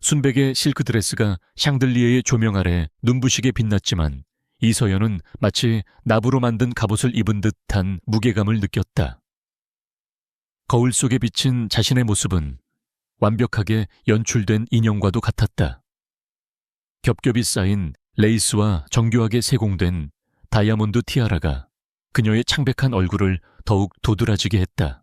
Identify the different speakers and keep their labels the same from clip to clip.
Speaker 1: 순백의 실크 드레스가 샹들리에의 조명 아래 눈부시게 빛났지만 이서연은 마치 나부로 만든 갑옷을 입은 듯한 무게감을 느꼈다. 거울 속에 비친 자신의 모습은 완벽하게 연출된 인형과도 같았다. 겹겹이 쌓인 레이스와 정교하게 세공된 다이아몬드 티아라가 그녀의 창백한 얼굴을 더욱 도드라지게 했다.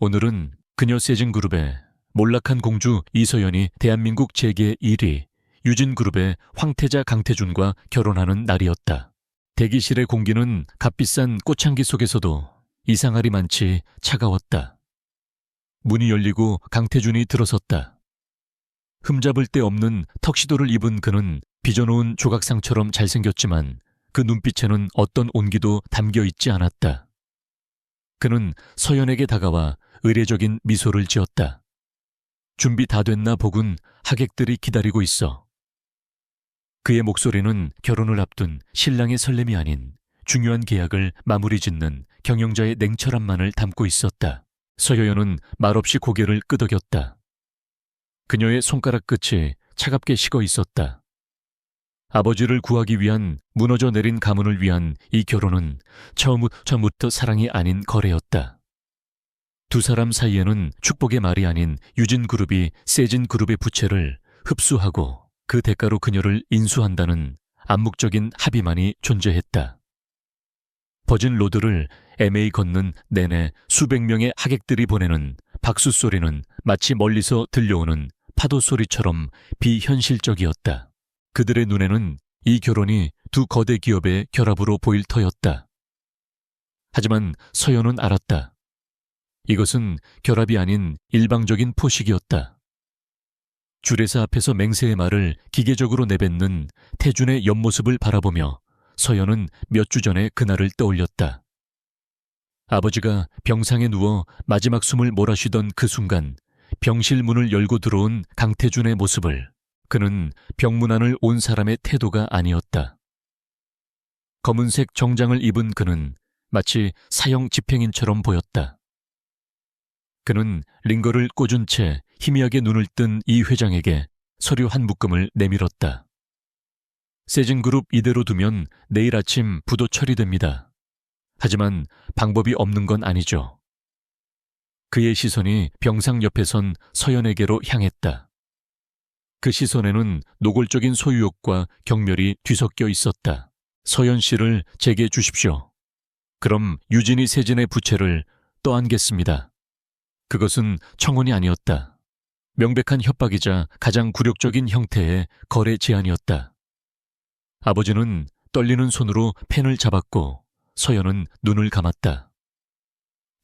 Speaker 1: 오늘은 그녀 세진그룹의 몰락한 공주 이서연이 대한민국 재계 1위 유진그룹의 황태자 강태준과 결혼하는 날이었다. 대기실의 공기는 값비싼 꽃향기 속에서도 이상하리 많지 차가웠다. 문이 열리고 강태준이 들어섰다. 흠잡을 데 없는 턱시도를 입은 그는 빚어놓은 조각상처럼 잘생겼지만 그 눈빛에는 어떤 온기도 담겨있지 않았다. 그는 서연에게 다가와 의례적인 미소를 지었다. 준비 다 됐나 보군. 하객들이 기다리고 있어. 그의 목소리는 결혼을 앞둔 신랑의 설렘이 아닌 중요한 계약을 마무리 짓는 경영자의 냉철함만을 담고 있었다. 서여연은 말없이 고개를 끄덕였다. 그녀의 손가락 끝이 차갑게 식어 있었다. 아버지를 구하기 위한 무너져 내린 가문을 위한 이 결혼은 처음부터 사랑이 아닌 거래였다. 두 사람 사이에는 축복의 말이 아닌 유진그룹이 세진그룹의 부채를 흡수하고 그 대가로 그녀를 인수한다는 암묵적인 합의만이 존재했다. 버진 로드를 애매히 걷는 내내 수백 명의 하객들이 보내는 박수 소리는 마치 멀리서 들려오는 파도 소리처럼 비현실적이었다. 그들의 눈에는 이 결혼이 두 거대 기업의 결합으로 보일 터였다. 하지만 서연은 알았다. 이것은 결합이 아닌 일방적인 포식이었다. 주례사 앞에서 맹세의 말을 기계적으로 내뱉는 태준의 옆모습을 바라보며 서연은 몇 주 전에 그날을 떠올렸다. 아버지가 병상에 누워 마지막 숨을 몰아쉬던 그 순간 병실 문을 열고 들어온 강태준의 모습을 그는 병문 안을 온 사람의 태도가 아니었다. 검은색 정장을 입은 그는 마치 사형 집행인처럼 보였다. 그는 링거를 꽂은 채 희미하게 눈을 뜬 이 회장에게 서류 한 묶음을 내밀었다. 세진그룹 이대로 두면 내일 아침 부도 처리됩니다. 하지만 방법이 없는 건 아니죠. 그의 시선이 병상 옆에 선 서연에게로 향했다. 그 시선에는 노골적인 소유욕과 경멸이 뒤섞여 있었다. 서연 씨를 제게 주십시오. 그럼 유진이 세진의 부채를 떠안겠습니다. 그것은 청혼이 아니었다. 명백한 협박이자 가장 굴욕적인 형태의 거래 제안이었다. 아버지는 떨리는 손으로 펜을 잡았고 서연은 눈을 감았다.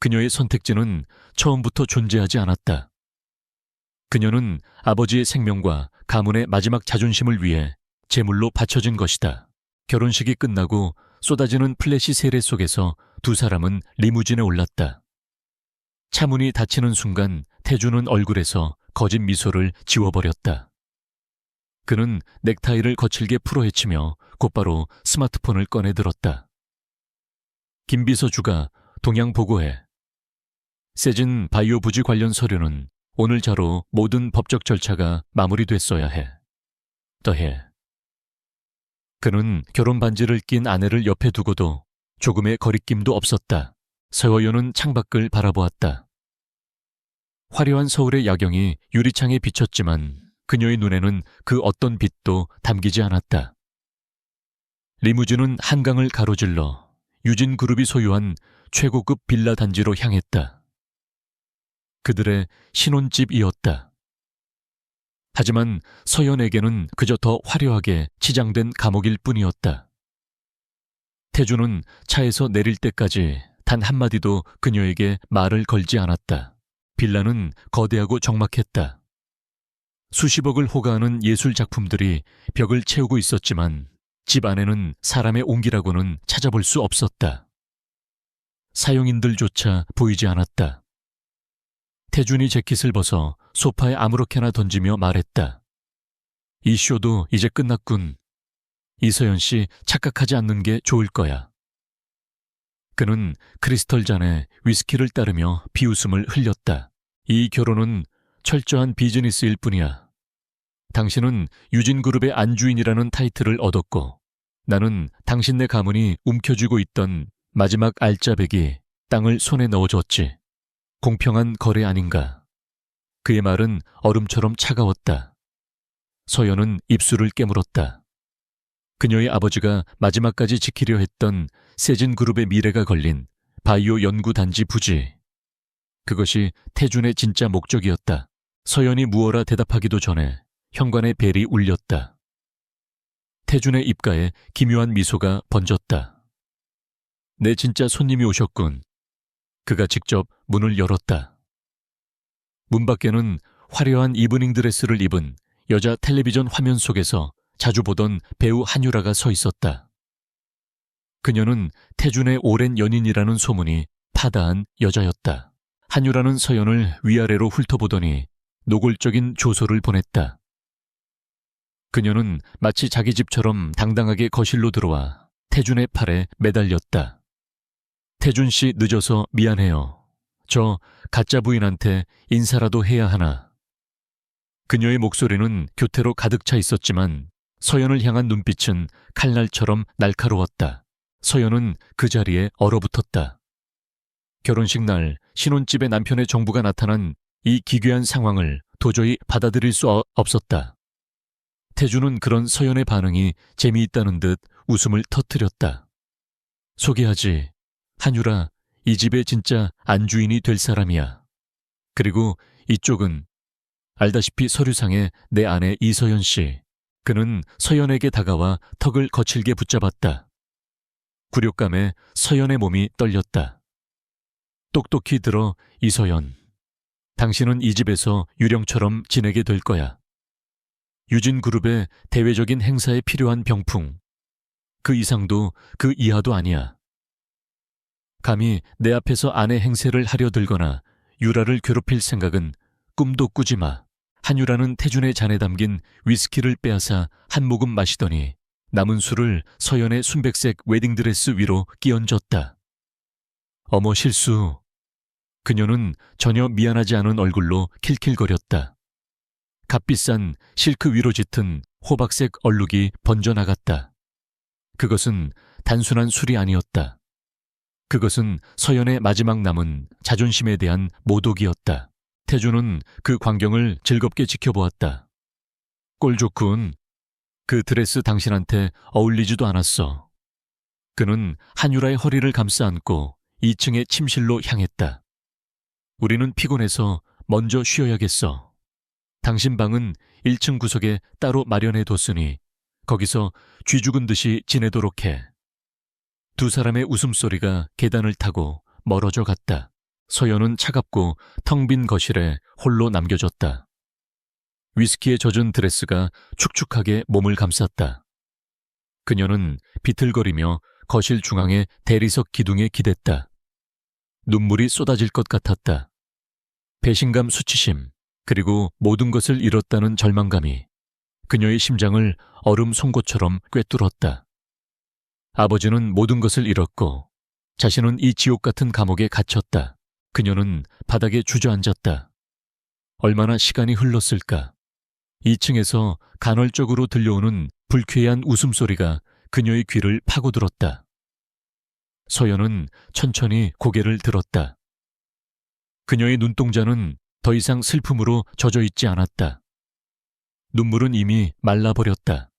Speaker 1: 그녀의 선택지는 처음부터 존재하지 않았다. 그녀는 아버지의 생명과 가문의 마지막 자존심을 위해 제물로 바쳐진 것이다. 결혼식이 끝나고 쏟아지는 플래시 세례 속에서 두 사람은 리무진에 올랐다. 차문이 닫히는 순간 태준은 얼굴에서 거짓 미소를 지워버렸다. 그는 넥타이를 거칠게 풀어헤치며 곧바로 스마트폰을 꺼내 들었다. 김비서주가 동향 보고해. 세진 바이오 부지 관련 서류는 오늘 자로 모든 법적 절차가 마무리됐어야 해. 더해. 그는 결혼 반지를 낀 아내를 옆에 두고도 조금의 거리낌도 없었다. 서여연은 창밖을 바라보았다. 화려한 서울의 야경이 유리창에 비쳤지만 그녀의 눈에는 그 어떤 빛도 담기지 않았다. 리무진은 한강을 가로질러 유진그룹이 소유한 최고급 빌라 단지로 향했다. 그들의 신혼집이었다. 하지만 서연에게는 그저 더 화려하게 치장된 감옥일 뿐이었다. 태준은 차에서 내릴 때까지 단 한마디도 그녀에게 말을 걸지 않았다. 빌라는 거대하고 적막했다. 수십억을 호가하는 예술 작품들이 벽을 채우고 있었지만 집 안에는 사람의 온기라고는 찾아볼 수 없었다. 사용인들조차 보이지 않았다. 태준이 재킷을 벗어 소파에 아무렇게나 던지며 말했다. 이 쇼도 이제 끝났군. 이서연 씨 착각하지 않는 게 좋을 거야. 그는 크리스털 잔에 위스키를 따르며 비웃음을 흘렸다. 이 결혼은 철저한 비즈니스일 뿐이야. 당신은 유진그룹의 안주인이라는 타이틀을 얻었고 나는 당신네 가문이 움켜쥐고 있던 마지막 알짜배기 땅을 손에 넣어줬지. 공평한 거래 아닌가. 그의 말은 얼음처럼 차가웠다. 서연은 입술을 깨물었다. 그녀의 아버지가 마지막까지 지키려 했던 세진그룹의 미래가 걸린 바이오 연구단지 부지. 그것이 태준의 진짜 목적이었다. 서연이 무어라 대답하기도 전에 현관의 벨이 울렸다. 태준의 입가에 기묘한 미소가 번졌다. 내 진짜 손님이 오셨군. 그가 직접 문을 열었다. 문 밖에는 화려한 이브닝 드레스를 입은 여자 텔레비전 화면 속에서 자주 보던 배우 한유라가 서 있었다. 그녀는 태준의 오랜 연인이라는 소문이 파다한 여자였다. 한유라는 서연을 위아래로 훑어보더니 노골적인 조소를 보냈다. 그녀는 마치 자기 집처럼 당당하게 거실로 들어와 태준의 팔에 매달렸다. 태준 씨 늦어서 미안해요. 저 가짜 부인한테 인사라도 해야 하나. 그녀의 목소리는 교태로 가득 차 있었지만 서연을 향한 눈빛은 칼날처럼 날카로웠다. 서연은 그 자리에 얼어붙었다. 결혼식 날 신혼집에 남편의 정부가 나타난 이 기괴한 상황을 도저히 받아들일 수 없었다. 태준은 그런 서연의 반응이 재미있다는 듯 웃음을 터뜨렸다. 소개하지. 한유라, 이 집의 진짜 안주인이 될 사람이야. 그리고 이쪽은 알다시피 서류상에 내 아내 이서연 씨. 그는 서연에게 다가와 턱을 거칠게 붙잡았다. 굴욕감에 서연의 몸이 떨렸다. 똑똑히 들어 이서연. 당신은 이 집에서 유령처럼 지내게 될 거야. 유진그룹의 대외적인 행사에 필요한 병풍. 그 이상도 그 이하도 아니야. 감히 내 앞에서 아내 행세를 하려 들거나 유라를 괴롭힐 생각은 꿈도 꾸지 마. 한유라는 태준의 잔에 담긴 위스키를 빼앗아 한 모금 마시더니 남은 술을 서연의 순백색 웨딩드레스 위로 끼얹었다. 어머 실수. 그녀는 전혀 미안하지 않은 얼굴로 킬킬거렸다. 값비싼 실크 위로 짙은 호박색 얼룩이 번져나갔다. 그것은 단순한 술이 아니었다. 그것은 서연의 마지막 남은 자존심에 대한 모독이었다. 태준은 그 광경을 즐겁게 지켜보았다. 꼴 좋군. 그 드레스 당신한테 어울리지도 않았어. 그는 한유라의 허리를 감싸 안고 2층의 침실로 향했다. 우리는 피곤해서 먼저 쉬어야겠어. 당신 방은 1층 구석에 따로 마련해뒀으니 거기서 쥐 죽은 듯이 지내도록 해. 두 사람의 웃음소리가 계단을 타고 멀어져 갔다. 서연은 차갑고 텅 빈 거실에 홀로 남겨졌다. 위스키에 젖은 드레스가 축축하게 몸을 감쌌다. 그녀는 비틀거리며 거실 중앙의 대리석 기둥에 기댔다. 눈물이 쏟아질 것 같았다. 배신감, 수치심, 그리고 모든 것을 잃었다는 절망감이 그녀의 심장을 얼음 송곳처럼 꿰뚫었다. 아버지는 모든 것을 잃었고 자신은 이 지옥 같은 감옥에 갇혔다. 그녀는 바닥에 주저앉았다. 얼마나 시간이 흘렀을까. 2층에서 간헐적으로 들려오는 불쾌한 웃음소리가 그녀의 귀를 파고들었다. 서연은 천천히 고개를 들었다. 그녀의 눈동자는 더 이상 슬픔으로 젖어 있지 않았다. 눈물은 이미 말라버렸다.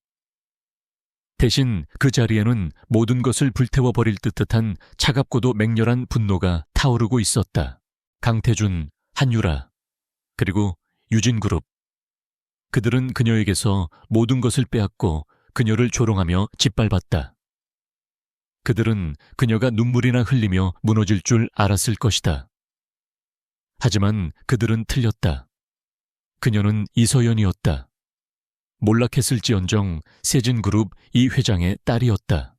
Speaker 1: 대신 그 자리에는 모든 것을 불태워버릴 듯한 차갑고도 맹렬한 분노가 타오르고 있었다. 강태준, 한유라, 그리고 유진그룹. 그들은 그녀에게서 모든 것을 빼앗고 그녀를 조롱하며 짓밟았다. 그들은 그녀가 눈물이나 흘리며 무너질 줄 알았을 것이다. 하지만 그들은 틀렸다. 그녀는 이서연이었다. 몰락했을지언정 세진그룹 이 회장의 딸이었다.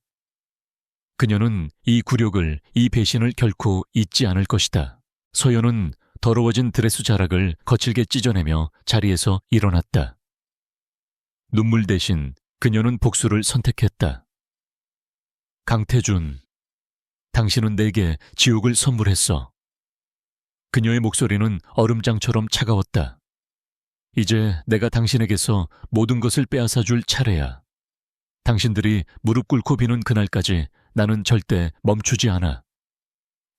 Speaker 1: 그녀는 이 굴욕을, 이 배신을 결코 잊지 않을 것이다. 서연은 더러워진 드레스 자락을 거칠게 찢어내며 자리에서 일어났다. 눈물 대신 그녀는 복수를 선택했다. 강태준, 당신은 내게 지옥을 선물했어. 그녀의 목소리는 얼음장처럼 차가웠다. 이제 내가 당신에게서 모든 것을 빼앗아 줄 차례야. 당신들이 무릎 꿇고 비는 그날까지 나는 절대 멈추지 않아.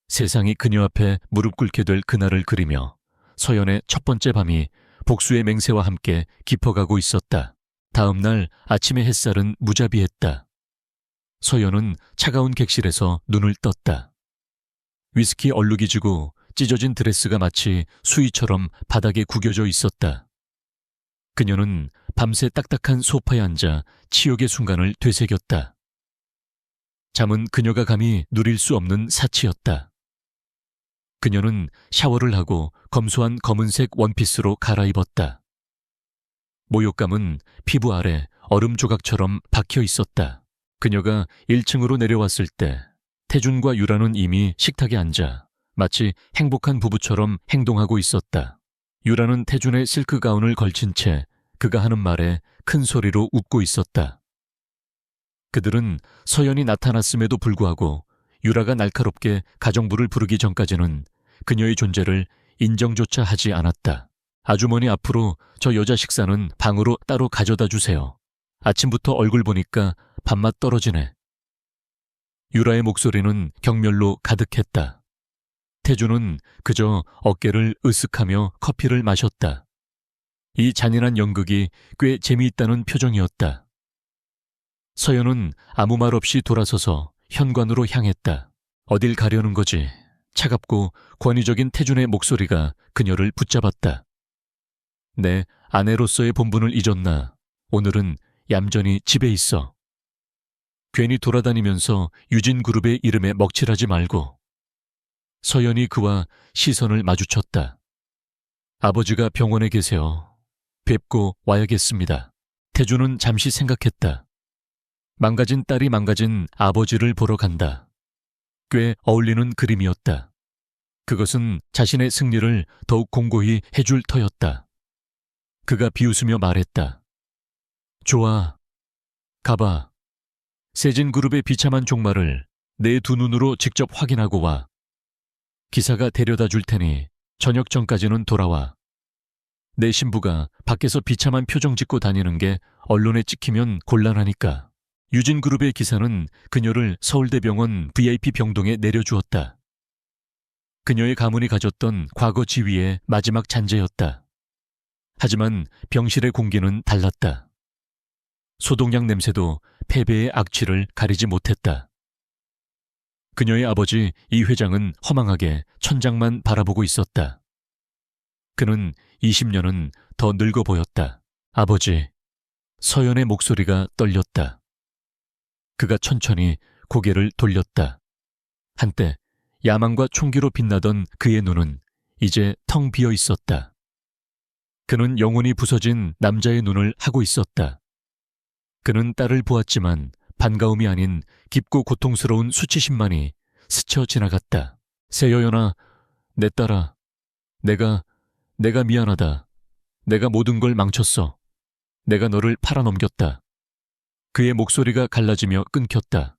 Speaker 1: 세상이 그녀 앞에 무릎 꿇게 될 그날을 그리며 서연의 첫 번째 밤이 복수의 맹세와 함께 깊어가고 있었다. 다음 날 아침의 햇살은 무자비했다. 서연은 차가운 객실에서 눈을 떴다. 위스키 얼룩이 지고 찢어진 드레스가 마치 수위처럼 바닥에 구겨져 있었다. 그녀는 밤새 딱딱한 소파에 앉아 치욕의 순간을 되새겼다. 잠은 그녀가 감히 누릴 수 없는 사치였다. 그녀는 샤워를 하고 검소한 검은색 원피스로 갈아입었다. 모욕감은 피부 아래 얼음 조각처럼 박혀 있었다. 그녀가 1층으로 내려왔을 때 태준과 유라는 이미 식탁에 앉아 마치 행복한 부부처럼 행동하고 있었다. 유라는 태준의 실크 가운을 걸친 채 그가 하는 말에 큰 소리로 웃고 있었다. 그들은 서연이 나타났음에도 불구하고 유라가 날카롭게 가정부를 부르기 전까지는 그녀의 존재를 인정조차 하지 않았다. 아주머니 앞으로 저 여자 식사는 방으로 따로 가져다 주세요. 아침부터 얼굴 보니까 밥맛 떨어지네. 유라의 목소리는 경멸로 가득했다. 태준은 그저 어깨를 으쓱하며 커피를 마셨다. 이 잔인한 연극이 꽤 재미있다는 표정이었다. 서연은 아무 말 없이 돌아서서 현관으로 향했다. 어딜 가려는 거지? 차갑고 권위적인 태준의 목소리가 그녀를 붙잡았다. 내 아내로서의 본분을 잊었나? 오늘은 얌전히 집에 있어. 괜히 돌아다니면서 유진그룹의 이름에 먹칠하지 말고. 서연이 그와 시선을 마주쳤다. 아버지가 병원에 계세요. 뵙고 와야겠습니다. 태준은 잠시 생각했다. 망가진 딸이 망가진 아버지를 보러 간다. 꽤 어울리는 그림이었다. 그것은 자신의 승리를 더욱 공고히 해줄 터였다. 그가 비웃으며 말했다. 좋아, 가봐. 세진그룹의 비참한 종말을 내 두 눈으로 직접 확인하고 와. 기사가 데려다 줄 테니 저녁 전까지는 돌아와. 내 신부가 밖에서 비참한 표정 짓고 다니는 게 언론에 찍히면 곤란하니까. 유진그룹의 기사는 그녀를 서울대병원 VIP 병동에 내려주었다. 그녀의 가문이 가졌던 과거 지위의 마지막 잔재였다. 하지만 병실의 공기는 달랐다. 소독약 냄새도 패배의 악취를 가리지 못했다. 그녀의 아버지 이 회장은 허망하게 천장만 바라보고 있었다. 그는 20년은 더 늙어 보였다. 아버지, 서연의 목소리가 떨렸다. 그가 천천히 고개를 돌렸다. 한때 야망과 총기로 빛나던 그의 눈은 이제 텅 비어 있었다. 그는 영혼이 부서진 남자의 눈을 하고 있었다. 그는 딸을 보았지만 반가움이 아닌 깊고 고통스러운 수치심만이 스쳐 지나갔다. 세여연아, 내 딸아, 내가 미안하다. 내가 모든 걸 망쳤어. 내가 너를 팔아넘겼다. 그의 목소리가 갈라지며 끊겼다.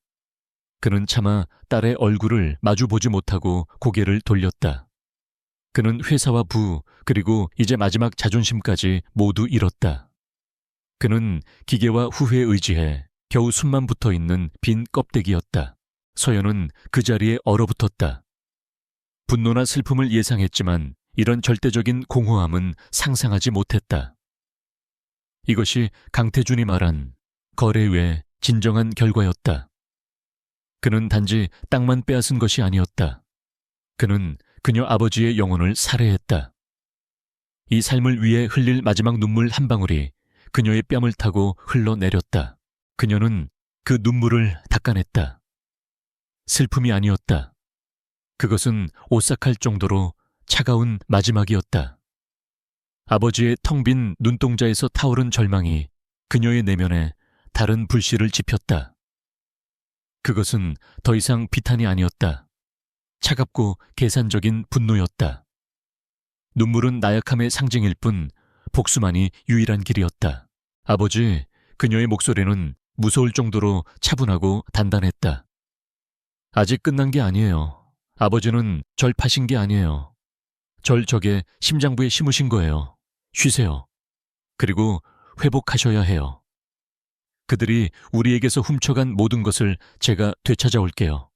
Speaker 1: 그는 차마 딸의 얼굴을 마주보지 못하고 고개를 돌렸다. 그는 회사와 부, 그리고 이제 마지막 자존심까지 모두 잃었다. 그는 기계와 후회에 의지해 겨우 숨만 붙어 있는 빈 껍데기였다. 서연은 그 자리에 얼어붙었다. 분노나 슬픔을 예상했지만 이런 절대적인 공허함은 상상하지 못했다. 이것이 강태준이 말한 거래 외 진정한 결과였다. 그는 단지 땅만 빼앗은 것이 아니었다. 그는 그녀 아버지의 영혼을 살해했다. 이 삶을 위해 흘릴 마지막 눈물 한 방울이 그녀의 뺨을 타고 흘러내렸다. 그녀는 그 눈물을 닦아냈다. 슬픔이 아니었다. 그것은 오싹할 정도로 차가운 마지막이었다. 아버지의 텅 빈 눈동자에서 타오른 절망이 그녀의 내면에 다른 불씨를 지폈다. 그것은 더 이상 비탄이 아니었다. 차갑고 계산적인 분노였다. 눈물은 나약함의 상징일 뿐 복수만이 유일한 길이었다. 아버지, 그녀의 목소리는 무서울 정도로 차분하고 단단했다. 아직 끝난 게 아니에요. 아버지는 절 파신 게 아니에요. 절 적의 심장부에 심으신 거예요. 쉬세요. 그리고 회복하셔야 해요. 그들이 우리에게서 훔쳐간 모든 것을 제가 되찾아올게요.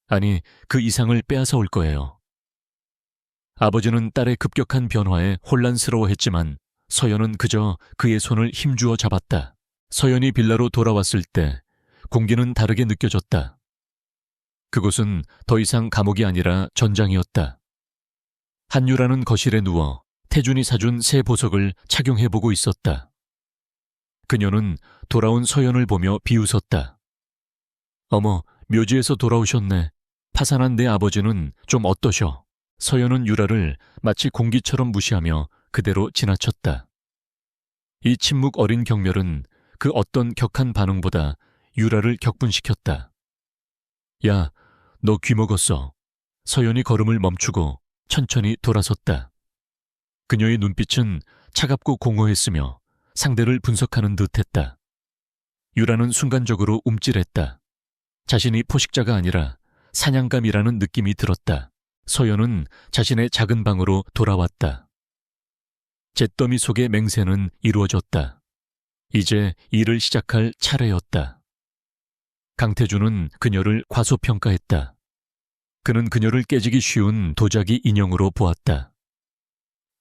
Speaker 1: 아니, 그 이상을 빼앗아 올 거예요. 아버지는 딸의 급격한 변화에 혼란스러워했지만 서연은 그저 그의 손을 힘주어 잡았다. 서연이 빌라로 돌아왔을 때 공기는 다르게 느껴졌다. 그곳은 더 이상 감옥이 아니라 전장이었다. 한유라는 거실에 누워 태준이 사준 새 보석을 착용해보고 있었다. 그녀는 돌아온 서연을 보며 비웃었다. 어머, 묘지에서 돌아오셨네. 파산한 내 아버지는 좀 어떠셔? 서연은 유라를 마치 공기처럼 무시하며 그대로 지나쳤다. 이 침묵 어린 경멸은 그 어떤 격한 반응보다 유라를 격분시켰다. 야, 너 귀먹었어. 서연이 걸음을 멈추고 천천히 돌아섰다. 그녀의 눈빛은 차갑고 공허했으며 상대를 분석하는 듯했다. 유라는 순간적으로 움찔했다. 자신이 포식자가 아니라 사냥감이라는 느낌이 들었다. 서연은 자신의 작은 방으로 돌아왔다. 잿더미 속의 맹세는 이루어졌다. 이제 일을 시작할 차례였다. 강태준은 그녀를 과소평가했다. 그는 그녀를 깨지기 쉬운 도자기 인형으로 보았다.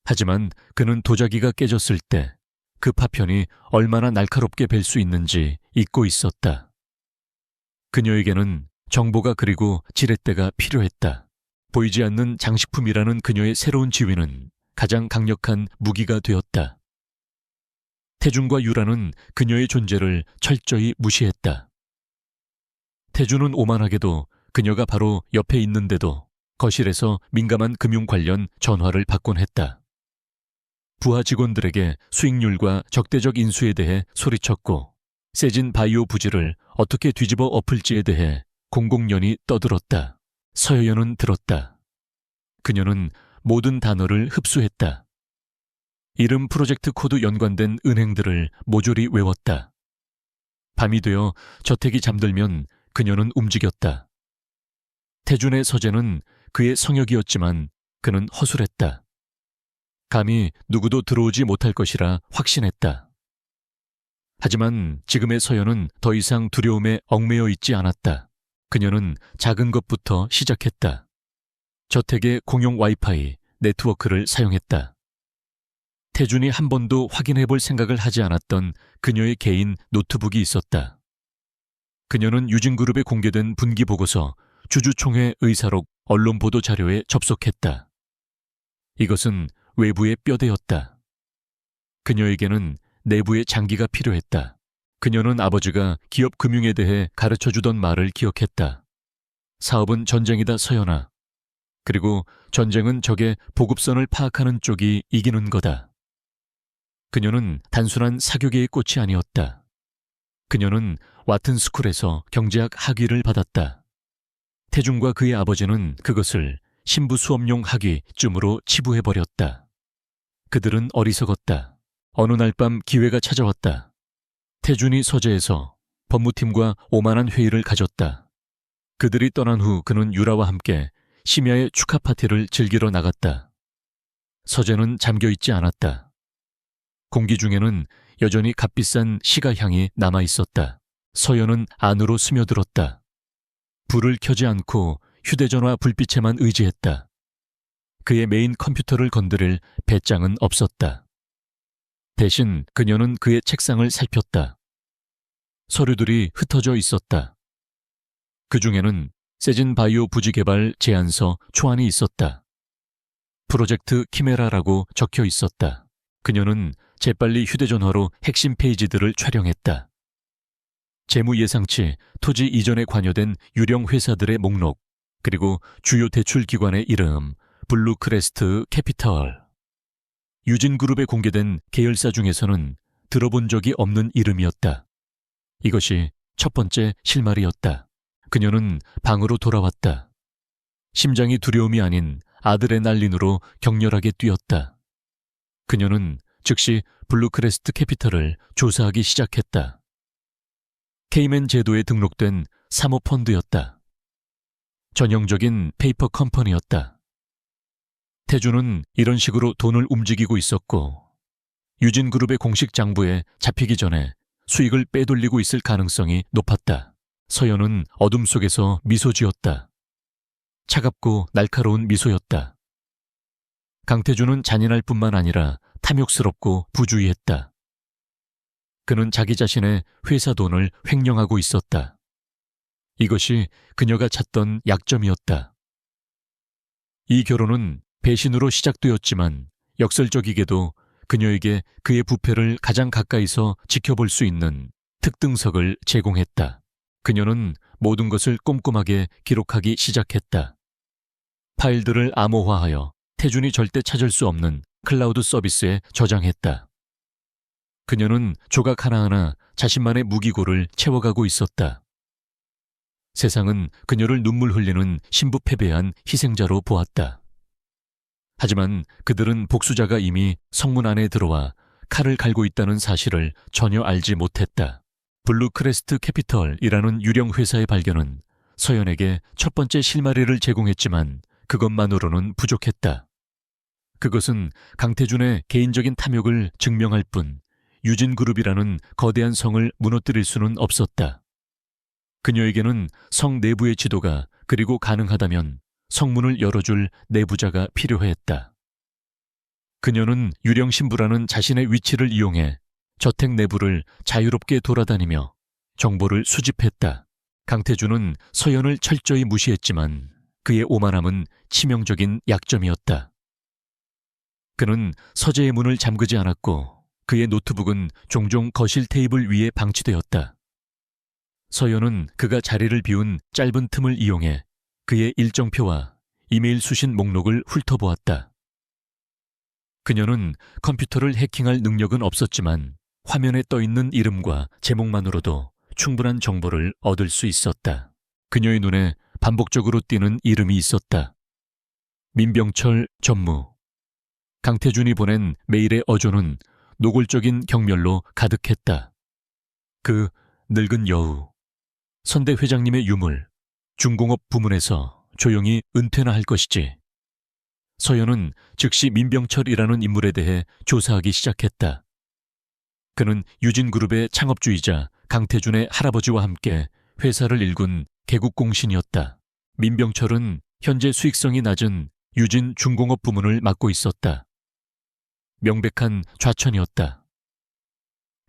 Speaker 1: 하지만 그는 도자기가 깨졌을 때 그 파편이 얼마나 날카롭게 벨 수 있는지 잊고 있었다. 그녀에게는 정보가 그리고 지렛대가 필요했다. 보이지 않는 장식품이라는 그녀의 새로운 지위는 가장 강력한 무기가 되었다. 태준과 유라는 그녀의 존재를 철저히 무시했다. 태준은 오만하게도 그녀가 바로 옆에 있는데도 거실에서 민감한 금융 관련 전화를 받곤 했다. 부하 직원들에게 수익률과 적대적 인수에 대해 소리쳤고 세진 바이오 부지를 어떻게 뒤집어 엎을지에 대해 공공연히 떠들었다. 서여연은 들었다. 그녀는 모든 단어를 흡수했다. 이름 프로젝트 코드 연관된 은행들을 모조리 외웠다. 밤이 되어 저택이 잠들면 그녀는 움직였다. 태준의 서재는 그의 성역이었지만 그는 허술했다. 감히 누구도 들어오지 못할 것이라 확신했다. 하지만 지금의 서연은 더 이상 두려움에 얽매여 있지 않았다. 그녀는 작은 것부터 시작했다. 저택의 공용 와이파이, 네트워크를 사용했다. 태준이 한 번도 확인해 볼 생각을 하지 않았던 그녀의 개인 노트북이 있었다. 그녀는 유진그룹에 공개된 분기보고서, 주주총회 의사록, 언론 보도 자료에 접속했다. 이것은 외부의 뼈대였다. 그녀에게는 내부의 장기가 필요했다. 그녀는 아버지가 기업 금융에 대해 가르쳐주던 말을 기억했다. 사업은 전쟁이다, 서연아. 그리고 전쟁은 적의 보급선을 파악하는 쪽이 이기는 거다. 그녀는 단순한 사교계의 꽃이 아니었다. 그녀는 와튼스쿨에서 경제학 학위를 받았다. 태준과 그의 아버지는 그것을 신부 수업용 학위쯤으로 치부해버렸다. 그들은 어리석었다. 어느 날 밤 기회가 찾아왔다. 태준이 서재에서 법무팀과 오만한 회의를 가졌다. 그들이 떠난 후 그는 유라와 함께 심야의 축하 파티를 즐기러 나갔다. 서재는 잠겨있지 않았다. 공기 중에는 여전히 값비싼 시가 향이 남아있었다. 서연은 안으로 스며들었다. 불을 켜지 않고 휴대전화 불빛에만 의지했다. 그의 메인 컴퓨터를 건드릴 배짱은 없었다. 대신 그녀는 그의 책상을 살폈다. 서류들이 흩어져 있었다. 그 중에는 세진 바이오 부지 개발 제안서 초안이 있었다. 프로젝트 키메라라고 적혀 있었다. 그녀는 재빨리 휴대전화로 핵심 페이지들을 촬영했다. 재무 예상치, 토지 이전에 관여된 유령 회사들의 목록, 그리고 주요 대출 기관의 이름, 블루크레스트 캐피털. 유진그룹에 공개된 계열사 중에서는 들어본 적이 없는 이름이었다. 이것이 첫 번째 실마리였다. 그녀는 방으로 돌아왔다. 심장이 두려움이 아닌 아드레날린으로 격렬하게 뛰었다. 그녀는 즉시 블루크레스트 캐피털을 조사하기 시작했다. 케이맨 제도에 등록된 사모펀드였다. 전형적인 페이퍼 컴퍼니였다. 태준은 이런 식으로 돈을 움직이고 있었고 유진그룹의 공식 장부에 잡히기 전에 수익을 빼돌리고 있을 가능성이 높았다. 서연은 어둠 속에서 미소 지었다. 차갑고 날카로운 미소였다. 강태준은 잔인할 뿐만 아니라 탐욕스럽고 부주의했다. 그는 자기 자신의 회사 돈을 횡령하고 있었다. 이것이 그녀가 찾던 약점이었다. 이 결혼은 배신으로 시작되었지만 역설적이게도 그녀에게 그의 부패를 가장 가까이서 지켜볼 수 있는 특등석을 제공했다. 그녀는 모든 것을 꼼꼼하게 기록하기 시작했다. 파일들을 암호화하여 태준이 절대 찾을 수 없는 클라우드 서비스에 저장했다. 그녀는 조각 하나하나 자신만의 무기고를 채워가고 있었다. 세상은 그녀를 눈물 흘리는 신부패배한 희생자로 보았다. 하지만 그들은 복수자가 이미 성문 안에 들어와 칼을 갈고 있다는 사실을 전혀 알지 못했다. 블루크레스트 캐피털이라는 유령 회사의 발견은 서연에게 첫 번째 실마리를 제공했지만 그것만으로는 부족했다. 그것은 강태준의 개인적인 탐욕을 증명할 뿐 유진그룹이라는 거대한 성을 무너뜨릴 수는 없었다. 그녀에게는 성 내부의 지도가 그리고 가능하다면 성문을 열어줄 내부자가 필요했다. 그녀는 유령 신부라는 자신의 위치를 이용해 저택 내부를 자유롭게 돌아다니며 정보를 수집했다. 강태준은 서연을 철저히 무시했지만 그의 오만함은 치명적인 약점이었다. 그는 서재의 문을 잠그지 않았고 그의 노트북은 종종 거실 테이블 위에 방치되었다. 서연은 그가 자리를 비운 짧은 틈을 이용해 그의 일정표와 이메일 수신 목록을 훑어보았다. 그녀는 컴퓨터를 해킹할 능력은 없었지만 화면에 떠있는 이름과 제목만으로도 충분한 정보를 얻을 수 있었다. 그녀의 눈에 반복적으로 띄는 이름이 있었다. 민병철 전무. 강태준이 보낸 메일의 어조는 노골적인 경멸로 가득했다. 그 늙은 여우, 선대 회장님의 유물, 중공업 부문에서 조용히 은퇴나 할 것이지. 서연은 즉시 민병철이라는 인물에 대해 조사하기 시작했다. 그는 유진그룹의 창업주이자 강태준의 할아버지와 함께 회사를 일군 개국공신이었다. 민병철은 현재 수익성이 낮은 유진 중공업 부문을 맡고 있었다. 명백한 좌천이었다.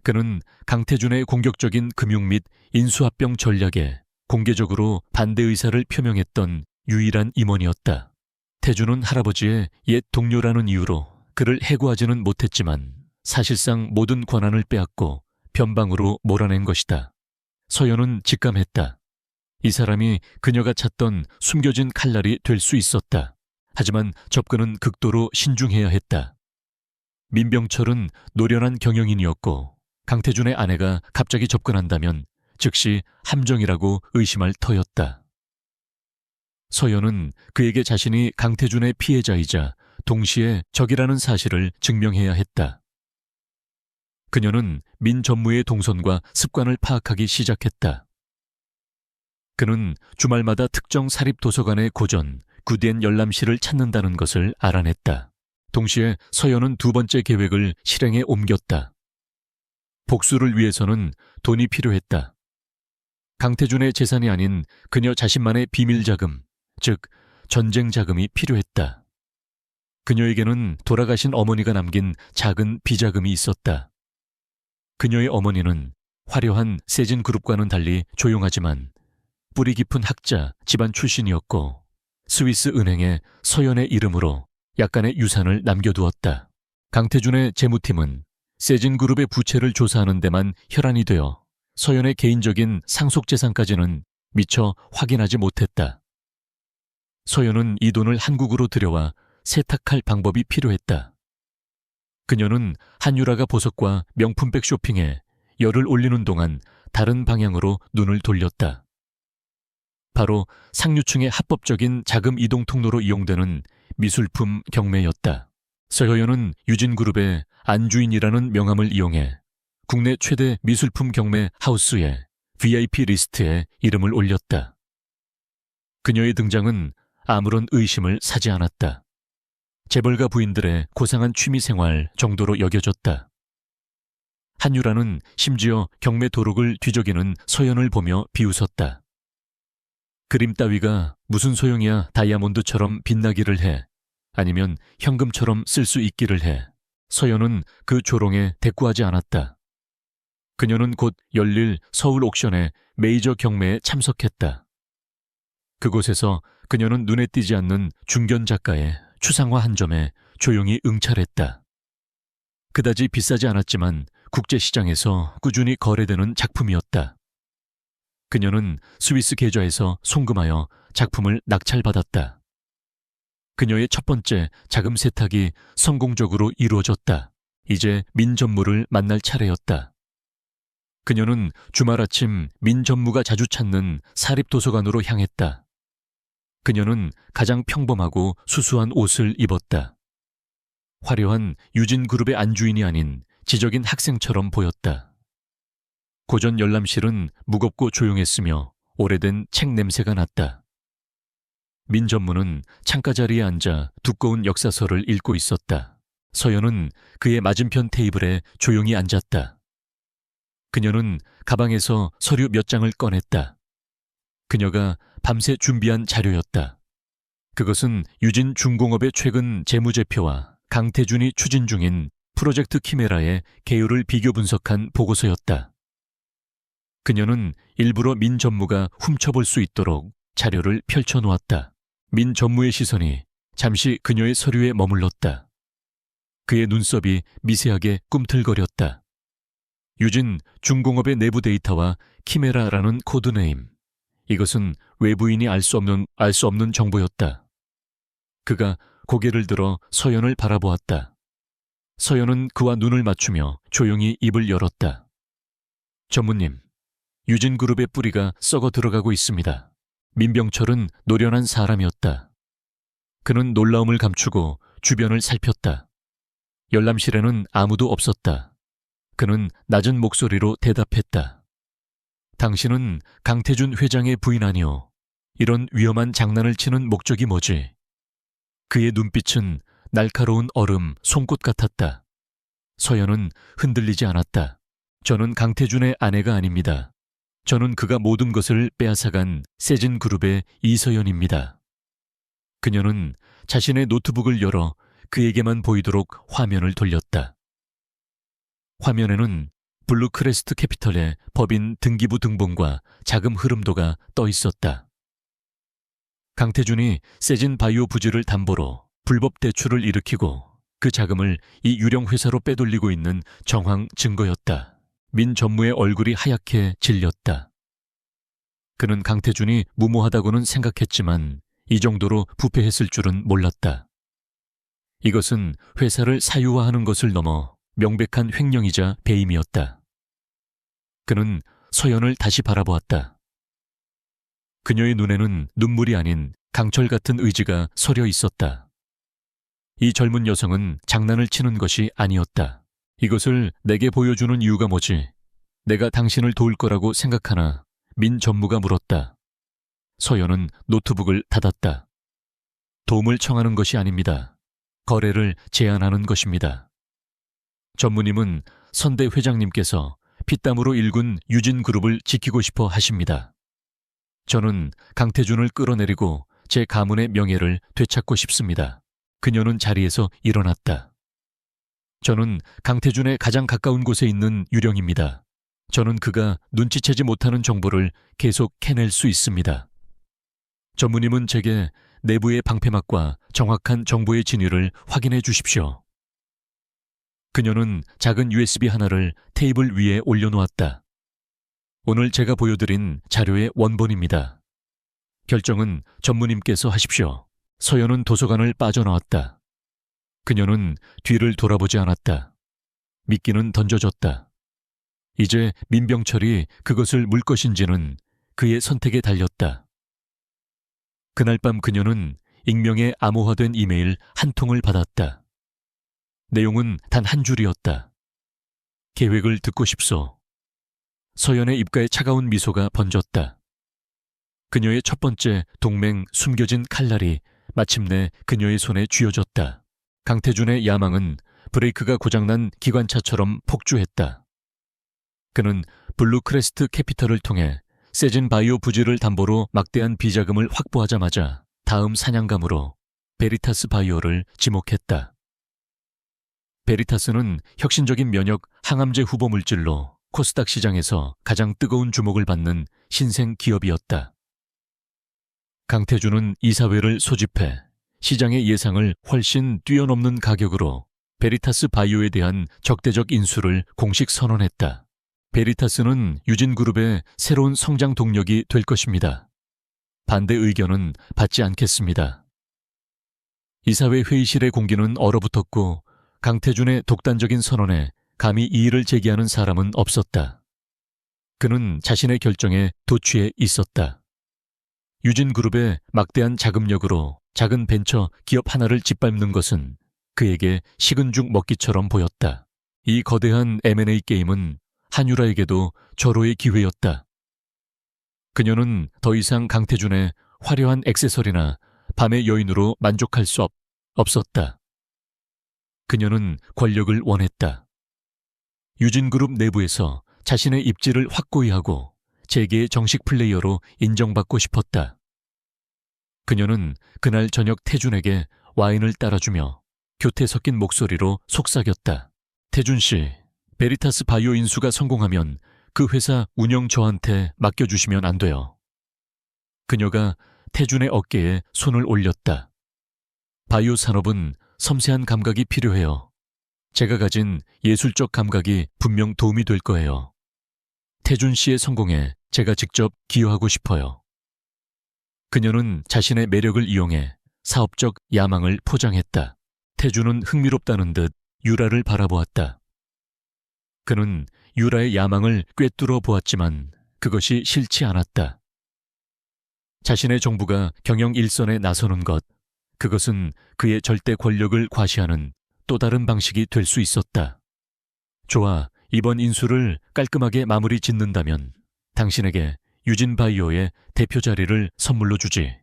Speaker 1: 그는 강태준의 공격적인 금융 및 인수합병 전략에 공개적으로 반대 의사를 표명했던 유일한 임원이었다. 태준은 할아버지의 옛 동료라는 이유로 그를 해고하지는 못했지만 사실상 모든 권한을 빼앗고 변방으로 몰아낸 것이다. 서연은 직감했다. 이 사람이 그녀가 찾던 숨겨진 칼날이 될 수 있었다. 하지만 접근은 극도로 신중해야 했다. 민병철은 노련한 경영인이었고 강태준의 아내가 갑자기 접근한다면 즉시 함정이라고 의심할 터였다. 서연은 그에게 자신이 강태준의 피해자이자 동시에 적이라는 사실을 증명해야 했다. 그녀는 민 전무의 동선과 습관을 파악하기 시작했다. 그는 주말마다 특정 사립도서관의 고전, 구디엔 열람실을 찾는다는 것을 알아냈다. 동시에 서연은 두 번째 계획을 실행에 옮겼다. 복수를 위해서는 돈이 필요했다. 강태준의 재산이 아닌 그녀 자신만의 비밀 자금, 즉 전쟁 자금이 필요했다. 그녀에게는 돌아가신 어머니가 남긴 작은 비자금이 있었다. 그녀의 어머니는 화려한 세진그룹과는 달리 조용하지만 뿌리 깊은 학자 집안 출신이었고 스위스 은행에 서연의 이름으로 약간의 유산을 남겨두었다. 강태준의 재무팀은 세진그룹의 부채를 조사하는 데만 혈안이 되어 서연의 개인적인 상속재산까지는 미처 확인하지 못했다. 서연은 이 돈을 한국으로 들여와 세탁할 방법이 필요했다. 그녀는 한유라가 보석과 명품백 쇼핑에 열을 올리는 동안 다른 방향으로 눈을 돌렸다. 바로 상류층의 합법적인 자금 이동 통로로 이용되는 미술품 경매였다. 서연은 유진그룹의 안주인이라는 명함을 이용해 국내 최대 미술품 경매 하우스의 VIP 리스트에 이름을 올렸다. 그녀의 등장은 아무런 의심을 사지 않았다. 재벌가 부인들의 고상한 취미생활 정도로 여겨졌다. 한유라는 심지어 경매 도록을 뒤적이는 서연을 보며 비웃었다. 그림 따위가 무슨 소용이야. 다이아몬드처럼 빛나기를 해. 아니면 현금처럼 쓸 수 있기를 해. 서연은 그 조롱에 대꾸하지 않았다. 그녀는 곧 열릴 서울 옥션의 메이저 경매에 참석했다. 그곳에서 그녀는 눈에 띄지 않는 중견 작가의 추상화 한 점에 조용히 응찰했다. 그다지 비싸지 않았지만 국제시장에서 꾸준히 거래되는 작품이었다. 그녀는 스위스 계좌에서 송금하여 작품을 낙찰받았다. 그녀의 첫 번째 자금 세탁이 성공적으로 이루어졌다. 이제 민 전무를 만날 차례였다. 그녀는 주말 아침 민 전무가 자주 찾는 사립도서관으로 향했다. 그녀는 가장 평범하고 수수한 옷을 입었다. 화려한 유진그룹의 안주인이 아닌 지적인 학생처럼 보였다. 고전 열람실은 무겁고 조용했으며 오래된 책 냄새가 났다. 민 전무는 창가 자리에 앉아 두꺼운 역사서를 읽고 있었다. 서연은 그의 맞은편 테이블에 조용히 앉았다. 그녀는 가방에서 서류 몇 장을 꺼냈다. 그녀가 밤새 준비한 자료였다. 그것은 유진중공업의 최근 재무제표와 강태준이 추진 중인 프로젝트 키메라의 개요를 비교 분석한 보고서였다. 그녀는 일부러 민 전무가 훔쳐볼 수 있도록 자료를 펼쳐놓았다. 민 전무의 시선이 잠시 그녀의 서류에 머물렀다. 그의 눈썹이 미세하게 꿈틀거렸다. 유진 중공업의 내부 데이터와 키메라라는 코드네임. 이것은 외부인이 알 수 없는 정보였다. 그가 고개를 들어 서연을 바라보았다. 서연은 그와 눈을 맞추며 조용히 입을 열었다. 전무님, 유진그룹의 뿌리가 썩어 들어가고 있습니다. 민병철은 노련한 사람이었다. 그는 놀라움을 감추고 주변을 살폈다. 열람실에는 아무도 없었다. 그는 낮은 목소리로 대답했다. 당신은 강태준 회장의 부인 아니오. 이런 위험한 장난을 치는 목적이 뭐지? 그의 눈빛은 날카로운 얼음, 송곳 같았다. 서연은 흔들리지 않았다. 저는 강태준의 아내가 아닙니다. 저는 그가 모든 것을 빼앗아간 세진그룹의 이서연입니다. 그녀는 자신의 노트북을 열어 그에게만 보이도록 화면을 돌렸다. 화면에는 블루크레스트 캐피털의 법인 등기부 등본과 자금 흐름도가 떠 있었다. 강태준이 세진 바이오 부지를 담보로 불법 대출을 일으키고 그 자금을 이 유령 회사로 빼돌리고 있는 정황 증거였다. 민 전무의 얼굴이 하얗게 질렸다. 그는 강태준이 무모하다고는 생각했지만 이 정도로 부패했을 줄은 몰랐다. 이것은 회사를 사유화하는 것을 넘어 명백한 횡령이자 배임이었다. 그는 서연을 다시 바라보았다. 그녀의 눈에는 눈물이 아닌 강철 같은 의지가 서려 있었다. 이 젊은 여성은 장난을 치는 것이 아니었다. 이것을 내게 보여주는 이유가 뭐지? 내가 당신을 도울 거라고 생각하나? 민 전무가 물었다. 서연은 노트북을 닫았다. 도움을 청하는 것이 아닙니다. 거래를 제안하는 것입니다. 전무님은 선대 회장님께서 피땀으로 일군 유진그룹을 지키고 싶어 하십니다. 저는 강태준을 끌어내리고 제 가문의 명예를 되찾고 싶습니다. 그녀는 자리에서 일어났다. 저는 강태준의 가장 가까운 곳에 있는 유령입니다. 저는 그가 눈치채지 못하는 정보를 계속 캐낼 수 있습니다. 전무님은 제게 내부의 방패막과 정확한 정보의 진위를 확인해 주십시오. 그녀는 작은 USB 하나를 테이블 위에 올려놓았다. 오늘 제가 보여드린 자료의 원본입니다. 결정은 전무님께서 하십시오. 서연은 도서관을 빠져나왔다. 그녀는 뒤를 돌아보지 않았다. 미끼는 던져졌다. 이제 민병철이 그것을 물 것인지는 그의 선택에 달렸다. 그날 밤 그녀는 익명의 암호화된 이메일 한 통을 받았다. 내용은 단 한 줄이었다. 계획을 듣고 싶소. 서연의 입가에 차가운 미소가 번졌다. 그녀의 첫 번째 동맹 숨겨진 칼날이 마침내 그녀의 손에 쥐어졌다. 강태준의 야망은 브레이크가 고장난 기관차처럼 폭주했다. 그는 블루크레스트 캐피털을 통해 세진 바이오 부지를 담보로 막대한 비자금을 확보하자마자 다음 사냥감으로 베리타스 바이오를 지목했다. 베리타스는 혁신적인 면역 항암제 후보 물질로 코스닥 시장에서 가장 뜨거운 주목을 받는 신생 기업이었다. 강태준은 이사회를 소집해 시장의 예상을 훨씬 뛰어넘는 가격으로 베리타스 바이오에 대한 적대적 인수를 공식 선언했다. 베리타스는 유진그룹의 새로운 성장 동력이 될 것입니다. 반대 의견은 받지 않겠습니다. 이사회 회의실의 공기는 얼어붙었고 강태준의 독단적인 선언에 감히 이의를 제기하는 사람은 없었다. 그는 자신의 결정에 도취해 있었다. 유진그룹의 막대한 자금력으로 작은 벤처 기업 하나를 짓밟는 것은 그에게 식은 죽 먹기처럼 보였다. 이 거대한 M&A 게임은 한유라에게도 절호의 기회였다. 그녀는 더 이상 강태준의 화려한 액세서리나 밤의 여인으로 만족할 수 없었다. 그녀는 권력을 원했다. 유진그룹 내부에서 자신의 입지를 확고히 하고 재계의 정식 플레이어로 인정받고 싶었다. 그녀는 그날 저녁 태준에게 와인을 따라주며 교태 섞인 목소리로 속삭였다. 태준 씨, 베리타스 바이오 인수가 성공하면 그 회사 운영 저한테 맡겨주시면 안 돼요. 그녀가 태준의 어깨에 손을 올렸다. 바이오 산업은 섬세한 감각이 필요해요. 제가 가진 예술적 감각이 분명 도움이 될 거예요. 태준 씨의 성공에 제가 직접 기여하고 싶어요. 그녀는 자신의 매력을 이용해 사업적 야망을 포장했다. 태준은 흥미롭다는 듯 유라를 바라보았다. 그는 유라의 야망을 꿰뚫어 보았지만 그것이 싫지 않았다. 자신의 정부가 경영 일선에 나서는 것, 그것은 그의 절대 권력을 과시하는 또 다른 방식이 될 수 있었다. 좋아, 이번 인수를 깔끔하게 마무리 짓는다면 당신에게 유진바이오의 대표 자리를 선물로 주지.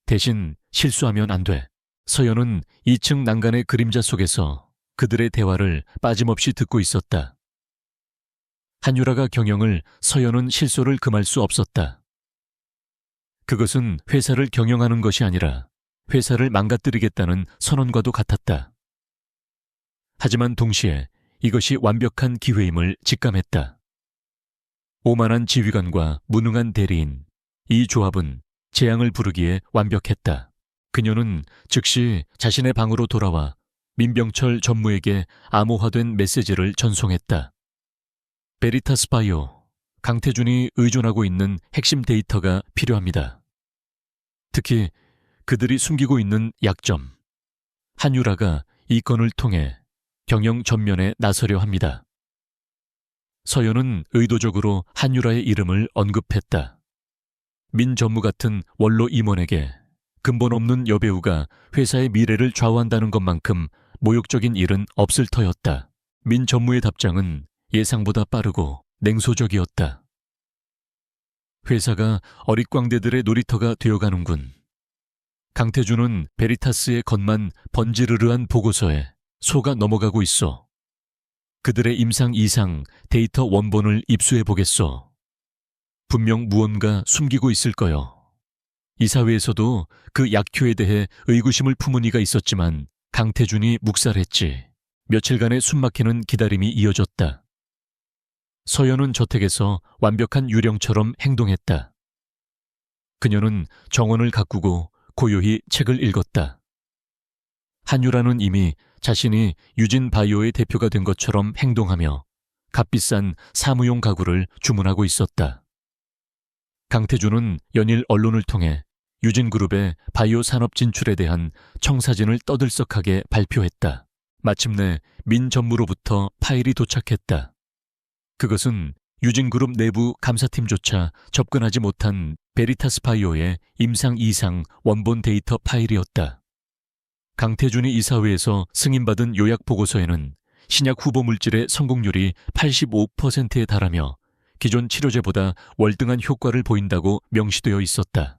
Speaker 1: 대신 실수하면 안 돼. 서연은 2층 난간의 그림자 속에서 그들의 대화를 빠짐없이 듣고 있었다. 한유라가 경영을, 서연은 실소를 금할 수 없었다. 그것은 회사를 경영하는 것이 아니라 회사를 망가뜨리겠다는 선언과도 같았다. 하지만 동시에 이것이 완벽한 기회임을 직감했다. 오만한 지휘관과 무능한 대리인, 이 조합은 재앙을 부르기에 완벽했다. 그녀는 즉시 자신의 방으로 돌아와 민병철 전무에게 암호화된 메시지를 전송했다. 베리타스 바이오, 강태준이 의존하고 있는 핵심 데이터가 필요합니다. 특히 그들이 숨기고 있는 약점. 한유라가 이 건을 통해 경영 전면에 나서려 합니다. 서연은 의도적으로 한유라의 이름을 언급했다. 민 전무 같은 원로 임원에게 근본 없는 여배우가 회사의 미래를 좌우한다는 것만큼 모욕적인 일은 없을 터였다. 민 전무의 답장은 예상보다 빠르고 냉소적이었다. 회사가 어릿광대들의 놀이터가 되어가는군. 강태준은 베리타스의 겉만 번지르르한 보고서에 속아 넘어가고 있어. 그들의 임상 이상 데이터 원본을 입수해보겠어. 분명 무언가 숨기고 있을 거요. 이사회에서도 그 약효에 대해 의구심을 품은 이가 있었지만 강태준이 묵살했지. 며칠간의 숨막히는 기다림이 이어졌다. 서연은 저택에서 완벽한 유령처럼 행동했다. 그녀는 정원을 가꾸고 고요히 책을 읽었다. 한유라는 이미 자신이 유진바이오의 대표가 된 것처럼 행동하며 값비싼 사무용 가구를 주문하고 있었다. 강태준은 연일 언론을 통해 유진그룹의 바이오 산업 진출에 대한 청사진을 떠들썩하게 발표했다. 마침내 민 전무로부터 파일이 도착했다. 그것은 유진그룹 내부 감사팀조차 접근하지 못한 베리타스 바이오의 임상 이상 원본 데이터 파일이었다. 강태준이 이사회에서 승인받은 요약 보고서에는 신약 후보 물질의 성공률이 85%에 달하며 기존 치료제보다 월등한 효과를 보인다고 명시되어 있었다.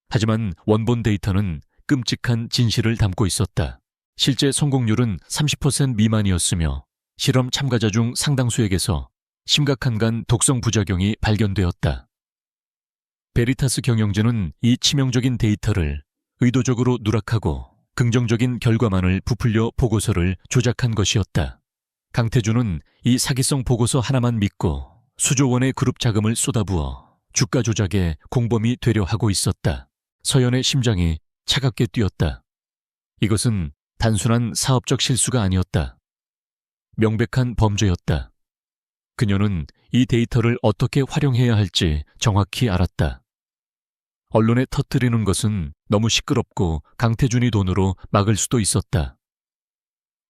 Speaker 1: 하지만 원본 데이터는 끔찍한 진실을 담고 있었다. 실제 성공률은 30% 미만이었으며 실험 참가자 중 상당수에게서 심각한 간 독성 부작용이 발견되었다. 베리타스 경영진은 이 치명적인 데이터를 의도적으로 누락하고 긍정적인 결과만을 부풀려 보고서를 조작한 것이었다. 강태준은 이 사기성 보고서 하나만 믿고 수조 원의 그룹 자금을 쏟아부어 주가 조작에 공범이 되려 하고 있었다. 서연의 심장이 차갑게 뛰었다. 이것은 단순한 사업적 실수가 아니었다. 명백한 범죄였다. 그녀는 이 데이터를 어떻게 활용해야 할지 정확히 알았다. 언론에 터뜨리는 것은 너무 시끄럽고 강태준이 돈으로 막을 수도 있었다.